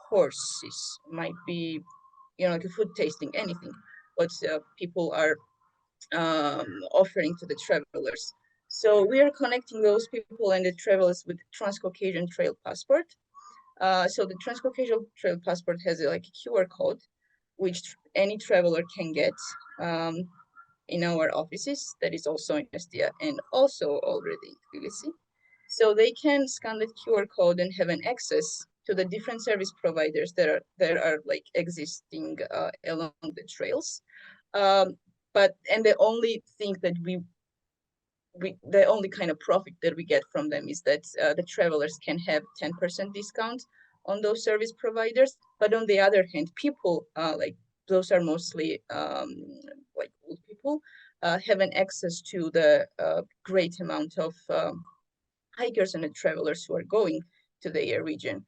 horses, might be, like a food tasting, anything. What people are offering to the travelers. So we are connecting those people and the travelers with Transcaucasian Trail passport. So the Transcaucasian Trail passport has like a QR code, which any traveler can get in our offices. That is also in Estia and also already in Tbilisi. So they can scan the QR code and have an access to the different service providers that are like existing along the trails. And the only thing that the only kind of profit that we get from them is that the travelers can have 10% discount on those service providers. But on the other hand, people like those are mostly like old people, have an access to the great amount of hikers and the travelers who are going to the region.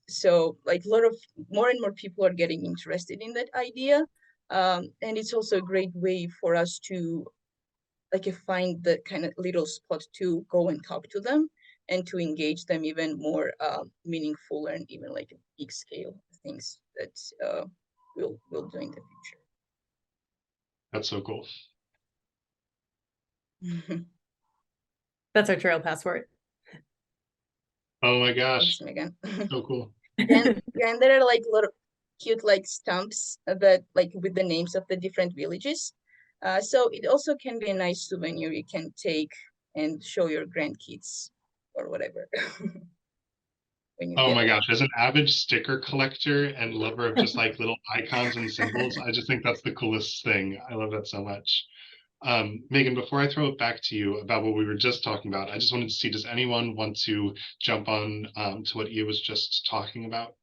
So like a lot of more and more people are getting interested in that idea. And it's also a great way for us to like find the kind of little spot to go and talk to them and to engage them even more meaningful and even like a big scale things that we'll do in the future. That's so cool. That's our trail passport. Oh my gosh. Thanks, Meagan. So cool. And there are like a lot of cute like stamps that like with the names of the different villages. So it also can be a nice souvenir you can take and show your grandkids or whatever. Oh my gosh, as an avid sticker collector and lover of just like little icons and symbols, I just think that's the coolest thing. I love that so much. Meagan, before I throw it back to you about what we were just talking about, I just wanted to see, does anyone want to jump on to what Ia was just talking about?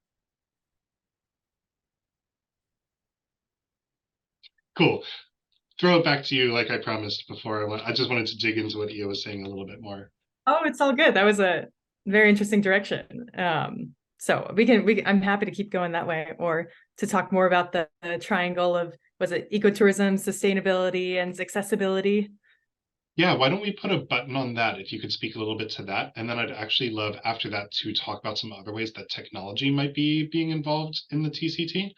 Cool. Throw it back to you like I promised before. I just wanted to dig into what Ia was saying a little bit more. Oh, it's all good. That was a very interesting direction. So I'm happy to keep going that way, or to talk more about the triangle of, was it ecotourism, sustainability, and accessibility? Yeah, why don't we put a button on that if you could speak a little bit to that? And then I'd actually love after that to talk about some other ways that technology might be being involved in the TCT.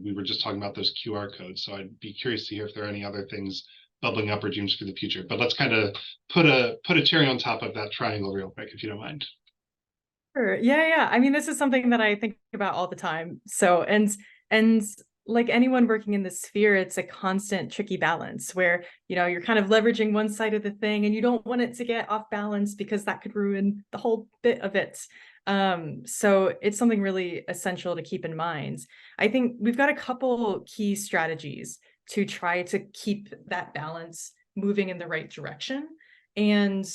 We were just talking about those QR codes, so I'd be curious to hear if there are any other things bubbling up or dreams for the future. But let's kind of put a cherry on top of that triangle real quick, if you don't mind. Sure. Yeah. I mean, this is something that I think about all the time. So, and like anyone working in this sphere, it's a constant tricky balance where, you're kind of leveraging one side of the thing and you don't want it to get off balance because that could ruin the whole bit of it. So it's something really essential to keep in mind. I think we've got a couple key strategies to try to keep that balance moving in the right direction. And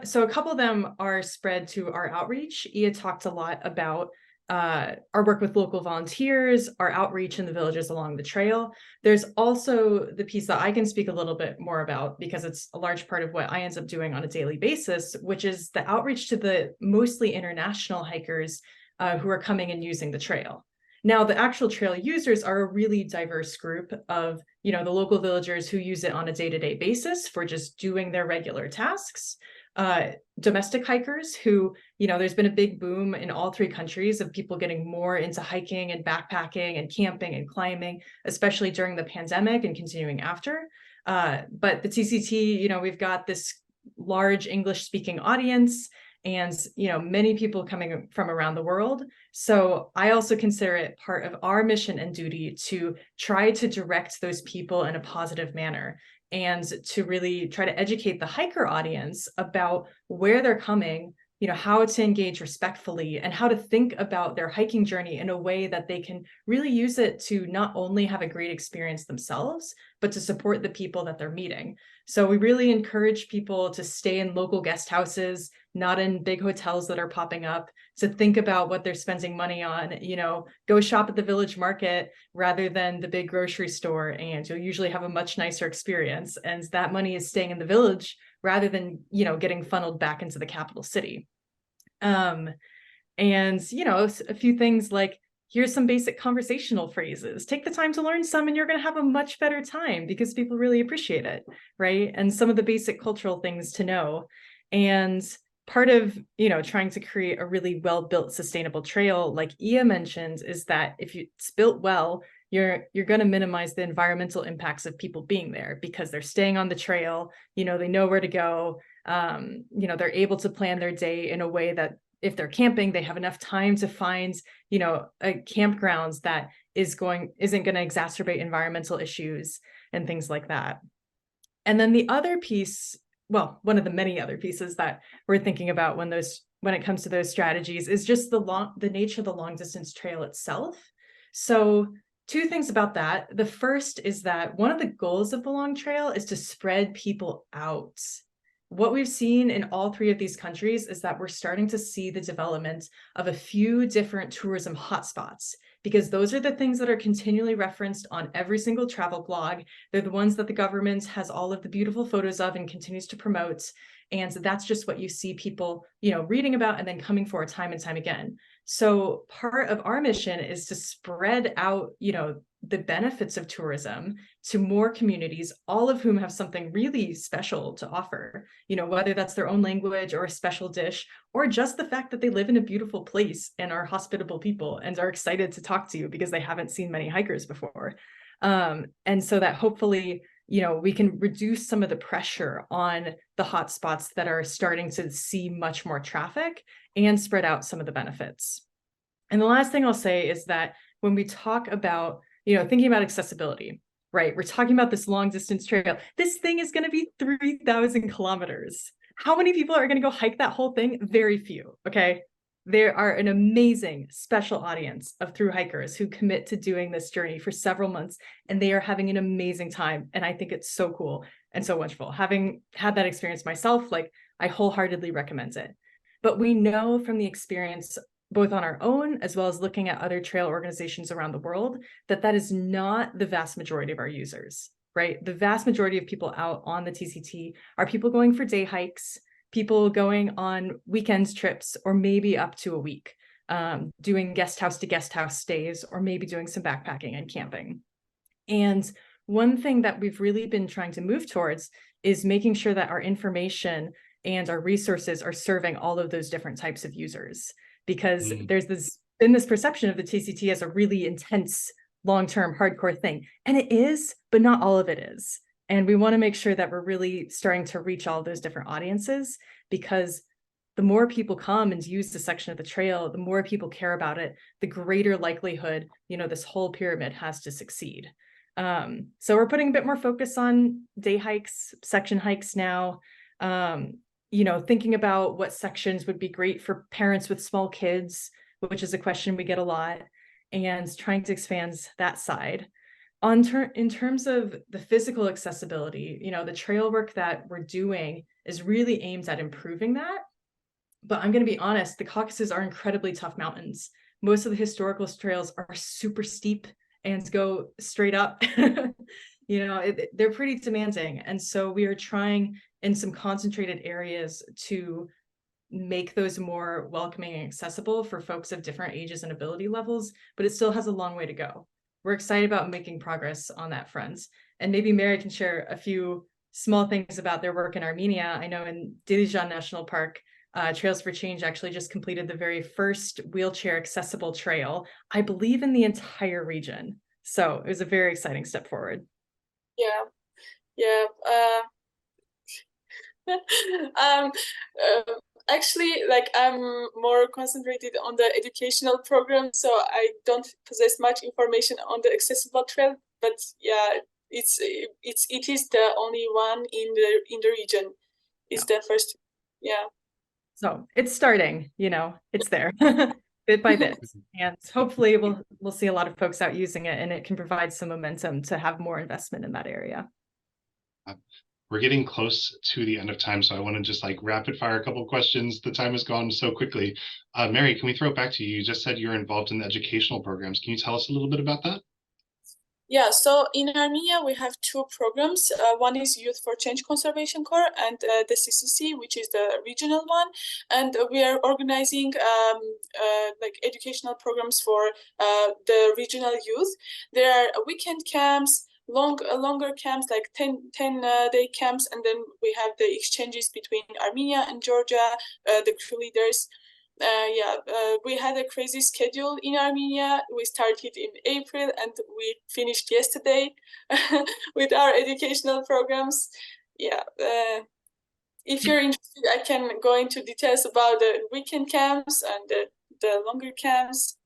so a couple of them are spread to our outreach. Ia talked a lot about our work with local volunteers, our outreach in the villages along the trail. There's also the piece that I can speak a little bit more about because it's a large part of what I end up doing on a daily basis, which is the outreach to the mostly international hikers who are coming and using the trail. Now, the actual trail users are a really diverse group of, the local villagers who use it on a day-to-day basis for just doing their regular tasks. Domestic hikers who, there's been a big boom in all three countries of people getting more into hiking and backpacking and camping and climbing, especially during the pandemic and continuing after. But the TCT, we've got this large English-speaking audience and, many people coming from around the world. So I also consider it part of our mission and duty to try to direct those people in a positive manner and to really try to educate the hiker audience about where they're coming, how to engage respectfully and how to think about their hiking journey in a way that they can really use it to not only have a great experience themselves, but to support the people that they're meeting. So we really encourage people to stay in local guest houses, not in big hotels that are popping up, to think about what they're spending money on, go shop at the village market rather than the big grocery store, and you'll usually have a much nicer experience. And that money is staying in the village rather than, getting funneled back into the capital city. And, a few things like, here's some basic conversational phrases. Take the time to learn some and you're going to have a much better time because people really appreciate it, right? And some of the basic cultural things to know. And part of, trying to create a really well-built, sustainable trail, like Ia mentioned, is that if it's built well, you're going to minimize the environmental impacts of people being there because they're staying on the trail, they know where to go, they're able to plan their day in a way that if they're camping, they have enough time to find, a campground that isn't going to exacerbate environmental issues and things like that. And then the other piece, well, one of the many other pieces that we're thinking about when it comes to those strategies is just the nature of the long distance trail itself. So two things about that. The first is that one of the goals of the long trail is to spread people out. What we've seen in all three of these countries is that we're starting to see the development of a few different tourism hotspots, because those are the things that are continually referenced on every single travel blog. They're the ones that the government has all of the beautiful photos of and continues to promote. And that's just what you see people, reading about and then coming for time and time again. So part of our mission is to spread out, the benefits of tourism to more communities, all of whom have something really special to offer, whether that's their own language or a special dish, or just the fact that they live in a beautiful place and are hospitable people and are excited to talk to you because they haven't seen many hikers before. And so that hopefully, we can reduce some of the pressure on the hotspots that are starting to see much more traffic and spread out some of the benefits. And the last thing I'll say is that when we talk about, thinking about accessibility, right? We're talking about this long distance trail. This thing is going to be 3,000 kilometers. How many people are going to go hike that whole thing? Very few. Okay. There are an amazing special audience of thru hikers who commit to doing this journey for several months, and they are having an amazing time. And I think it's so cool and so wonderful. Having had that experience myself, I wholeheartedly recommend it. But we know from the experience, both on our own, as well as looking at other trail organizations around the world, that is not the vast majority of our users, right? The vast majority of people out on the TCT are people going for day hikes, people going on weekend trips, or maybe up to a week, doing guest house to guest house stays, or maybe doing some backpacking and camping. And one thing that we've really been trying to move towards is making sure that our information and our resources are serving all of those different types of users, because there's been this perception of the TCT as a really intense, long-term, hardcore thing. And it is, but not all of it is. And we want to make sure that we're really starting to reach all those different audiences, because the more people come and use the section of the trail, the more people care about it, the greater likelihood, this whole pyramid has to succeed. So we're putting a bit more focus on day hikes, section hikes now, thinking about what sections would be great for parents with small kids, which is a question we get a lot, and trying to expand that side. In terms of the physical accessibility, the trail work that we're doing is really aimed at improving that. But I'm going to be honest, the Caucasus are incredibly tough mountains. most of the historical trails are super steep and go straight up. You know, they're pretty demanding. And so we are trying in some concentrated areas to make those more welcoming and accessible for folks of different ages and ability levels, but it still has a long way to go. We're excited about making progress on that front. And maybe Meri can share a few small things about their work in Armenia. I know in Dilijan National Park, Trails for Change actually just completed the very first wheelchair accessible trail, I believe, in the entire region. So it was a very exciting step forward. Yeah. Actually, like, I'm more concentrated on the educational program, so I don't possess much information on the accessible trail. But yeah, it is the only one in the region. It's the first. Yeah. So it's starting, you know, it's there bit by bit, and hopefully we'll see a lot of folks out using it, and it can provide some momentum to have more investment in that area. We're getting close to the end of time, so I want to just like rapid fire a couple of questions. The time has gone so quickly. Meri, can we throw it back to you? You just said you're involved in the educational programs. Can you tell us a little bit about that? Yeah, so in Armenia, we have two programs. One is Youth for Change Conservation Corps and the CCC, which is the regional one. And we are organizing like educational programs for the regional youth. There are weekend camps, longer camps, like 10-day camps. And then we have the exchanges between Armenia and Georgia, the crew leaders. We had a crazy schedule in Armenia. We started in April and we finished yesterday with our educational programs. If you're interested, I can go into details about the weekend camps and the longer camps.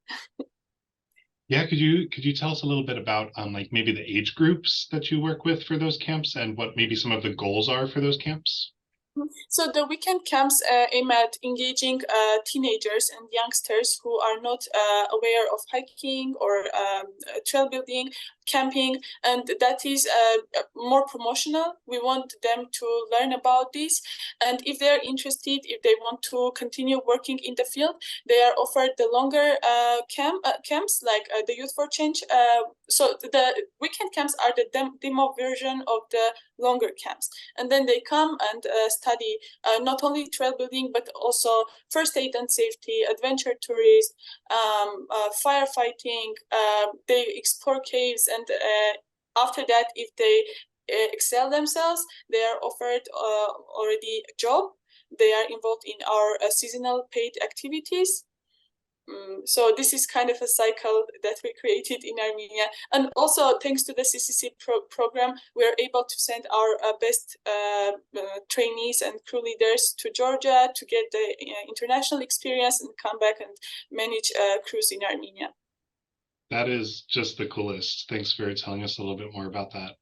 Yeah, could you tell us a little bit about like maybe the age groups that you work with for those camps and what maybe some of the goals are for those camps? So the weekend camps aim at engaging teenagers and youngsters who are not aware of hiking or trail building, camping, and that is more promotional. We want them to learn about this, and if they're interested, if they want to continue working in the field, they are offered the longer camps, like the Youth for Change. So the weekend camps are the demo version of the longer camps, and then they come and study not only trail building but also first aid and safety, adventure tourism, firefighting. They explore caves, and after that, if they excel themselves, they are offered already a job. They are involved in our seasonal paid activities. So this is kind of a cycle that we created in Armenia. And also, thanks to the CCC program, we're able to send our best trainees and crew leaders to Georgia to get the international experience and come back and manage crews in Armenia. That is just the coolest. Thanks for telling us a little bit more about that.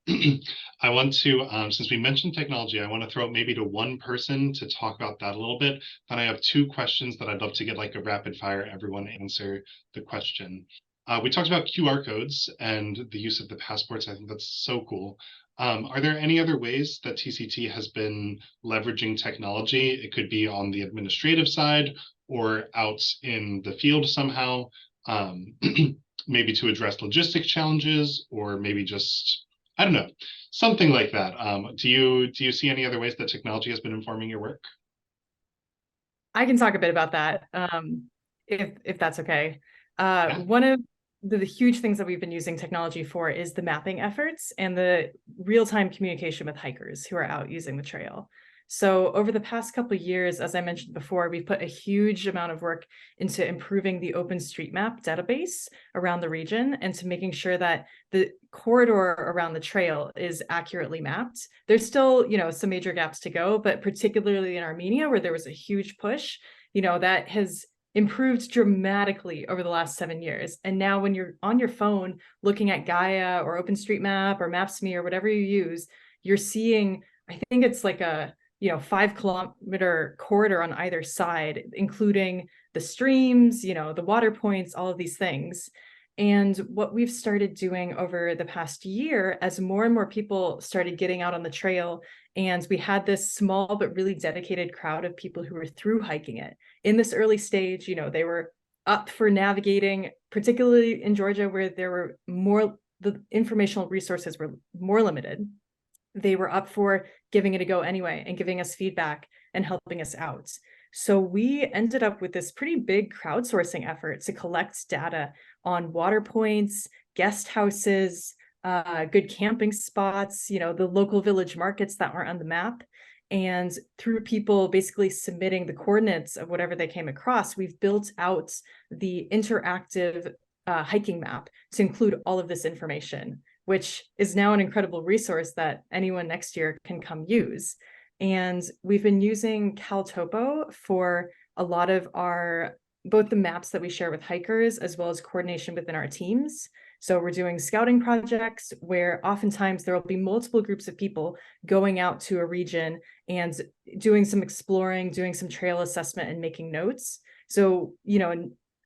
I want to, since we mentioned technology, I want to throw it maybe to one person to talk about that a little bit. Then I have two questions that I'd love to get like a rapid fire, everyone answer the question. We talked about QR codes and the use of the passports. I think that's so cool. Are there any other ways that TCT has been leveraging technology? It could be on the administrative side or out in the field somehow. Maybe to address logistic challenges, or maybe just, I don't know, something like that. Do you see any other ways that technology has been informing your work? I can talk a bit about that, if that's okay. Yeah. One of the huge things that we've been using technology for is the mapping efforts and the real-time communication with hikers who are out using the trail. So over the past couple of years, as I mentioned before, we've put a huge amount of work into improving the OpenStreetMap database around the region and to making sure that the corridor around the trail is accurately mapped. There's still, you know, some major gaps to go, but particularly in Armenia, where there was a huge push, you know, that has improved dramatically over the last 7 years. And now when you're on your phone looking at Gaia or OpenStreetMap or Maps.me or whatever you use, you're seeing, I think it's like a 5-kilometer corridor on either side, including the streams, the water points, all of these things. And what we've started doing over the past year, as more and more people started getting out on the trail, and we had this small but really dedicated crowd of people who were through hiking it. In this early stage, they were up for navigating, particularly in Georgia, where there were the informational resources were more limited. They were up for giving it a go anyway and giving us feedback and helping us out. So we ended up with this pretty big crowdsourcing effort to collect data on water points, guest houses, good camping spots, the local village markets that weren't on the map. And through people basically submitting the coordinates of whatever they came across, we've built out the interactive hiking map to include all of this information, which is now an incredible resource that anyone next year can come use. And we've been using CalTopo for a lot of both the maps that we share with hikers, as well as coordination within our teams. So we're doing scouting projects where oftentimes there will be multiple groups of people going out to a region and doing some exploring, doing some trail assessment and making notes. So,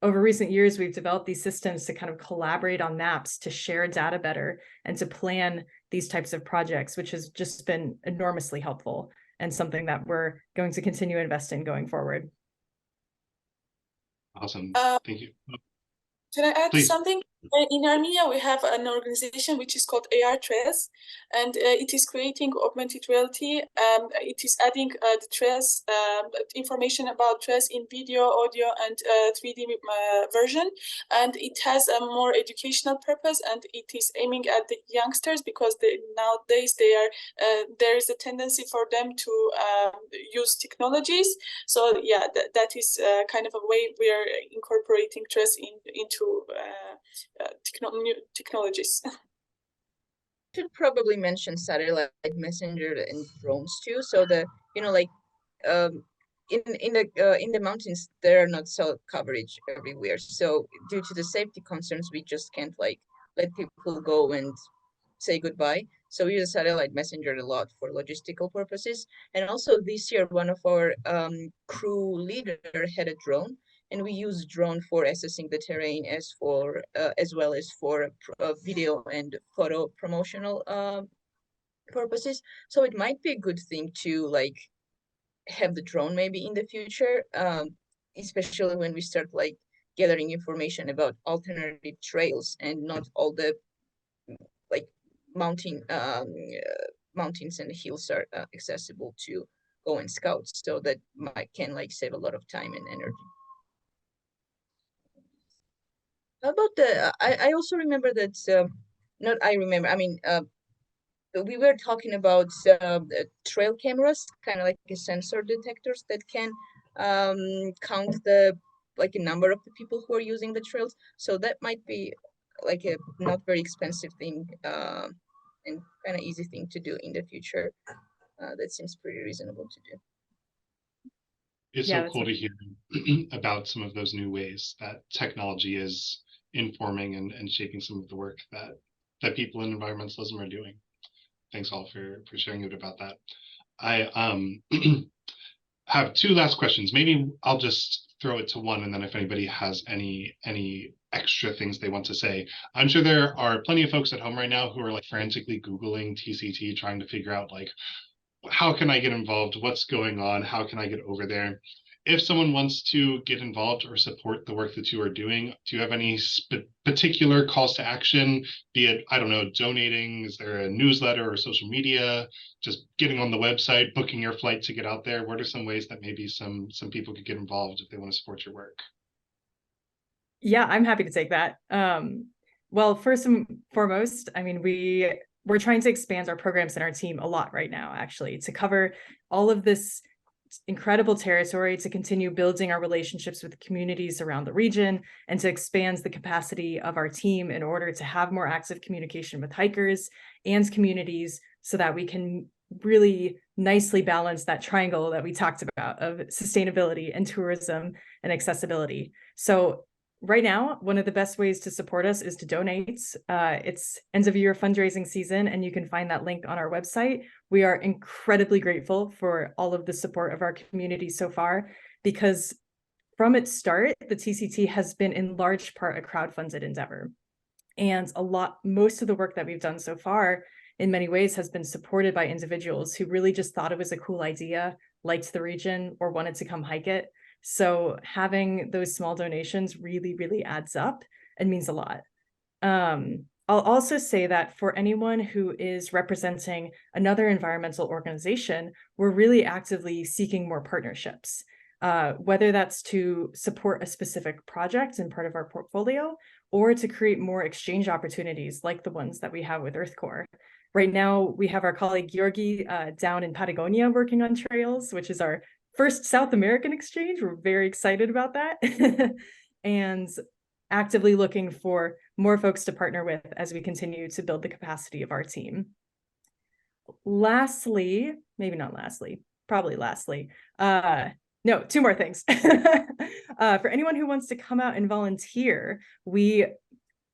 over recent years, we've developed these systems to kind of collaborate on maps, to share data better, and to plan these types of projects, which has just been enormously helpful and something that we're going to continue to invest in going forward. Awesome. Thank you. Can I add Please. something? In Armenia, we have an organization which is called AR Trails, and it is creating augmented reality. It is adding the trails, information about trails in video, audio, and 3D version. And it has a more educational purpose, and it is aiming at the youngsters because nowadays there is a tendency for them to use technologies. So yeah, that is kind of a way we are incorporating trails into new technologies. Should probably mention satellite messenger and drones too. So in the mountains there are not cell coverage everywhere. So due to the safety concerns, we just can't let people go and say goodbye. So we use satellite messenger a lot for logistical purposes. And also this year, one of our crew leader had a drone. And we use drone for assessing the terrain as well as for video and photo promotional purposes. So it might be a good thing to have the drone maybe in the future, especially when we start gathering information about alternative trails and not all the mountains and hills are accessible to go and scout. So that can save a lot of time and energy. How about I also remember that, we were talking about trail cameras, kind of like sensor detectors that can count a number of the people who are using the trails. So that might be a not very expensive thing and kind of easy thing to do in the future. That seems pretty reasonable to do. It's so cool to hear about some of those new ways that technology is informing and shaping some of the work that people in environmentalism are doing. Thanks all for sharing a bit about that. I have two last questions. Maybe I'll just throw it to one, and then if anybody has any extra things they want to say. I'm sure there are plenty of folks at home right now who are frantically Googling TCT, trying to figure out how can I get involved? What's going on? How can I get over there? If someone wants to get involved or support the work that you are doing, do you have any particular calls to action? Be it, I don't know, donating? Is there a newsletter or social media? Just getting on the website, booking your flight to get out there? What are some ways that maybe some people could get involved if they want to support your work? Yeah, I'm happy to take that. Well, first and foremost, we're trying to expand our programs in our team a lot right now, actually, to cover all of this incredible territory, to continue building our relationships with communities around the region, and to expand the capacity of our team in order to have more active communication with hikers and communities so that we can really nicely balance that triangle that we talked about of sustainability and tourism and accessibility. So right now, one of the best ways to support us is to donate. It's end of year fundraising season, and you can find that link on our website. We are incredibly grateful for all of the support of our community so far, because from its start, the TCT has been in large part a crowdfunded endeavor. And most of the work that we've done so far, in many ways, has been supported by individuals who really just thought it was a cool idea, liked the region, or wanted to come hike it. So having those small donations really, really adds up and means a lot. I'll also say that for anyone who is representing another environmental organization, we're really actively seeking more partnerships, whether that's to support a specific project and part of our portfolio, or to create more exchange opportunities like the ones that we have with EarthCorps. Right now, we have our colleague Georgi down in Patagonia working on trails, which is our first South American exchange. We're very excited about that. And actively looking for more folks to partner with as we continue to build the capacity of our team. Lastly, maybe not lastly, probably lastly, no, two more things. For anyone who wants to come out and volunteer, we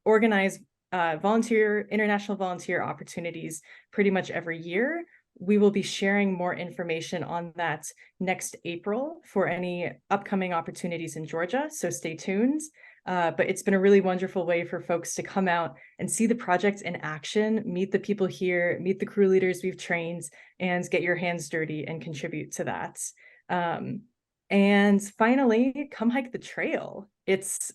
organize international volunteer opportunities pretty much every year. We will be sharing more information on that next April for any upcoming opportunities in Georgia, so stay tuned. But it's been a really wonderful way for folks to come out and see the project in action, meet the people here, meet the crew leaders we've trained, and get your hands dirty and contribute to that. And finally, come hike the trail. It's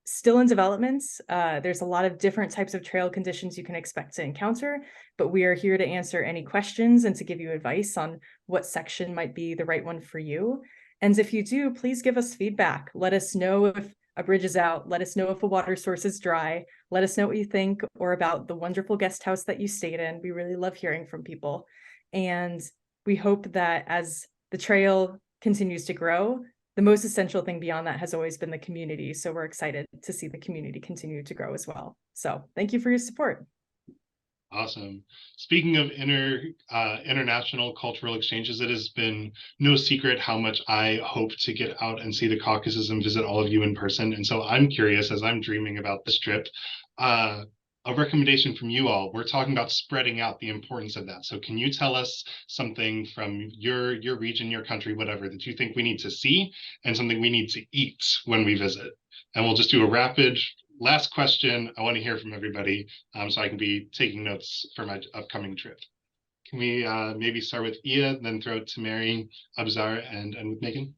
still in development. There's a lot of different types of trail conditions you can expect to encounter, but we are here to answer any questions and to give you advice on what section might be the right one for you. And if you do, please give us feedback. Let us know if a bridge is out. Let us know if a water source is dry. Let us know what you think or about the wonderful guest house that you stayed in. We really love hearing from people. And we hope that as the trail continues to grow, the most essential thing beyond that has always been the community. So we're excited to see the community continue to grow as well. So thank you for your support. Awesome. Speaking of international cultural exchanges, it has been no secret how much I hope to get out and see the Caucasus and visit all of you in person. And so I'm curious, as I'm dreaming about this trip, a recommendation from you all. We're talking about spreading out the importance of that. So can you tell us something from your region, your country, whatever, that you think we need to see and something we need to eat when we visit? And we'll just do a rapid last question. I want to hear from everybody so I can be taking notes for my upcoming trip. Can we maybe start with Ia, then throw it to Meri, Abuzar, and with Meagan?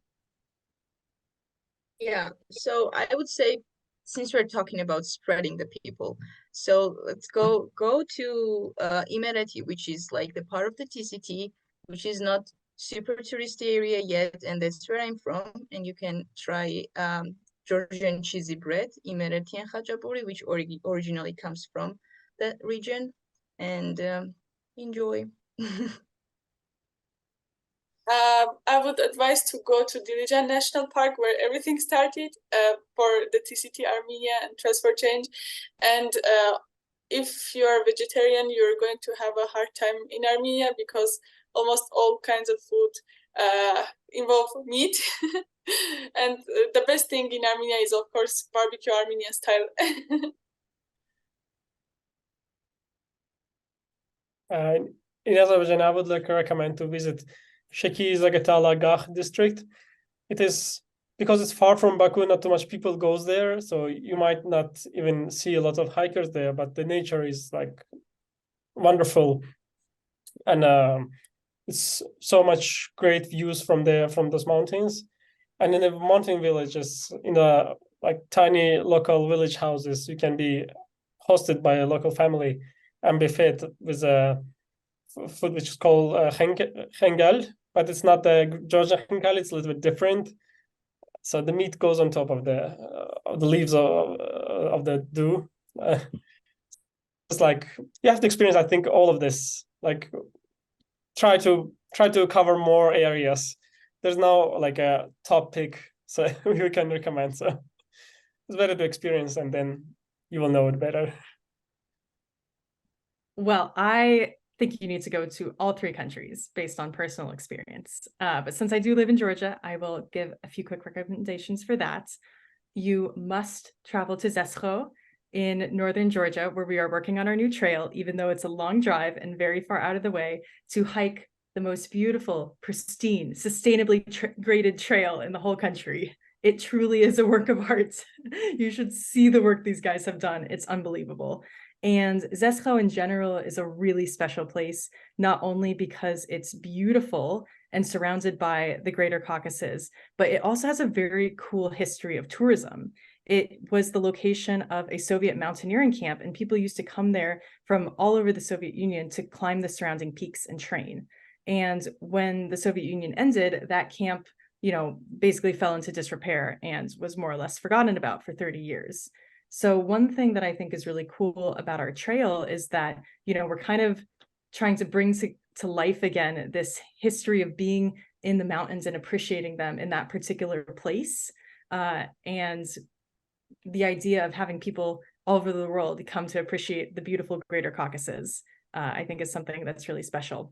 Yeah, so I would say, since we're talking about spreading the people, so let's go to Imereti, which is like the part of the TCT, which is not super touristy area yet, and that's where I'm from. And you can try Georgian cheesy bread, Imereti and khachapuri, which originally comes from that region, and enjoy. I would advise to go to Dilijan National Park, where everything started for the TCT Armenia and Trails for Change. And if you're a vegetarian, you're going to have a hard time in Armenia because almost all kinds of food involve meat. And the best thing in Armenia is, of course, barbecue Armenian style. In Azerbaijan, I would recommend to visit Sheki-Zagatala Gah district. It is, because it's far from Baku, not too much people goes there, so you might not even see a lot of hikers there, but the nature is like wonderful. And it's so much great views from those mountains. And in the mountain villages, in the like tiny local village houses, you can be hosted by a local family and be fed with a food which is called hengal, but it's not the Georgian hengal, it's a little bit different. So the meat goes on top of the leaves of the dew. It's like you have to experience, I think, all of this. Like try to cover more areas. There's no like a top pick, so we can recommend. So it's better to experience, and then you will know it better. Well, I think you need to go to all three countries based on personal experience. But since I do live in Georgia, I will give a few quick recommendations for that. You must travel to Zeskho in northern Georgia, where we are working on our new trail, even though it's a long drive and very far out of the way, to hike the most beautiful, pristine, sustainably graded trail in the whole country. It truly is a work of art. You should see the work these guys have done. It's unbelievable. And Zeskho in general is a really special place, not only because it's beautiful and surrounded by the Greater Caucasus. But it also has a very cool history of tourism. It was the location of a Soviet mountaineering camp, and people used to come there from all over the Soviet Union to climb the surrounding peaks and train. And when the Soviet Union ended, that camp, basically fell into disrepair and was more or less forgotten about for 30 years. So one thing that I think is really cool about our trail is that, we're kind of trying to bring to life again this history of being in the mountains and appreciating them in that particular place. And the idea of having people all over the world come to appreciate the beautiful Greater Caucasus, I think is something that's really special.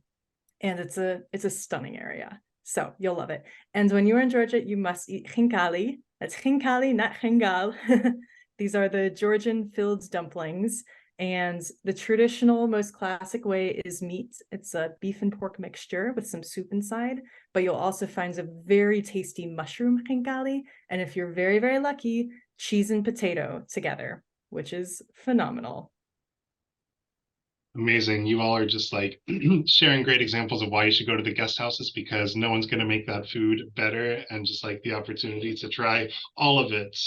And it's a stunning area. So you'll love it. And when you're in Georgia, you must eat khinkali. That's khinkali, not khingal. These are the Georgian filled dumplings. And the traditional, most classic way is meat. It's a beef and pork mixture with some soup inside, but you'll also find a very tasty mushroom khinkali. And if you're very, very lucky, cheese and potato together, which is phenomenal. Amazing. You all are just like sharing great examples of why you should go to the guest houses, because no one's going to make that food better, and just like the opportunity to try all of it.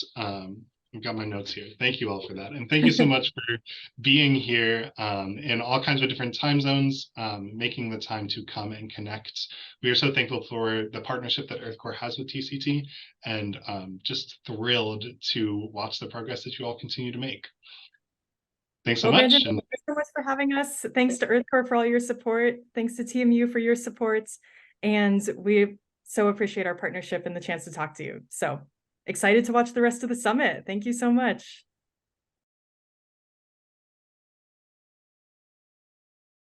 I've got my notes here. Thank you all for that. And thank you so much for being here in all kinds of different time zones, making the time to come and connect. We are so thankful for the partnership that EarthCorps has with TCT, and just thrilled to watch the progress that you all continue to make. Thanks so much. Thank you so much for having us. Thanks to EarthCorps for all your support. Thanks to TMU for your support. And we so appreciate our partnership and the chance to talk to you. So excited to watch the rest of the summit. Thank you so much.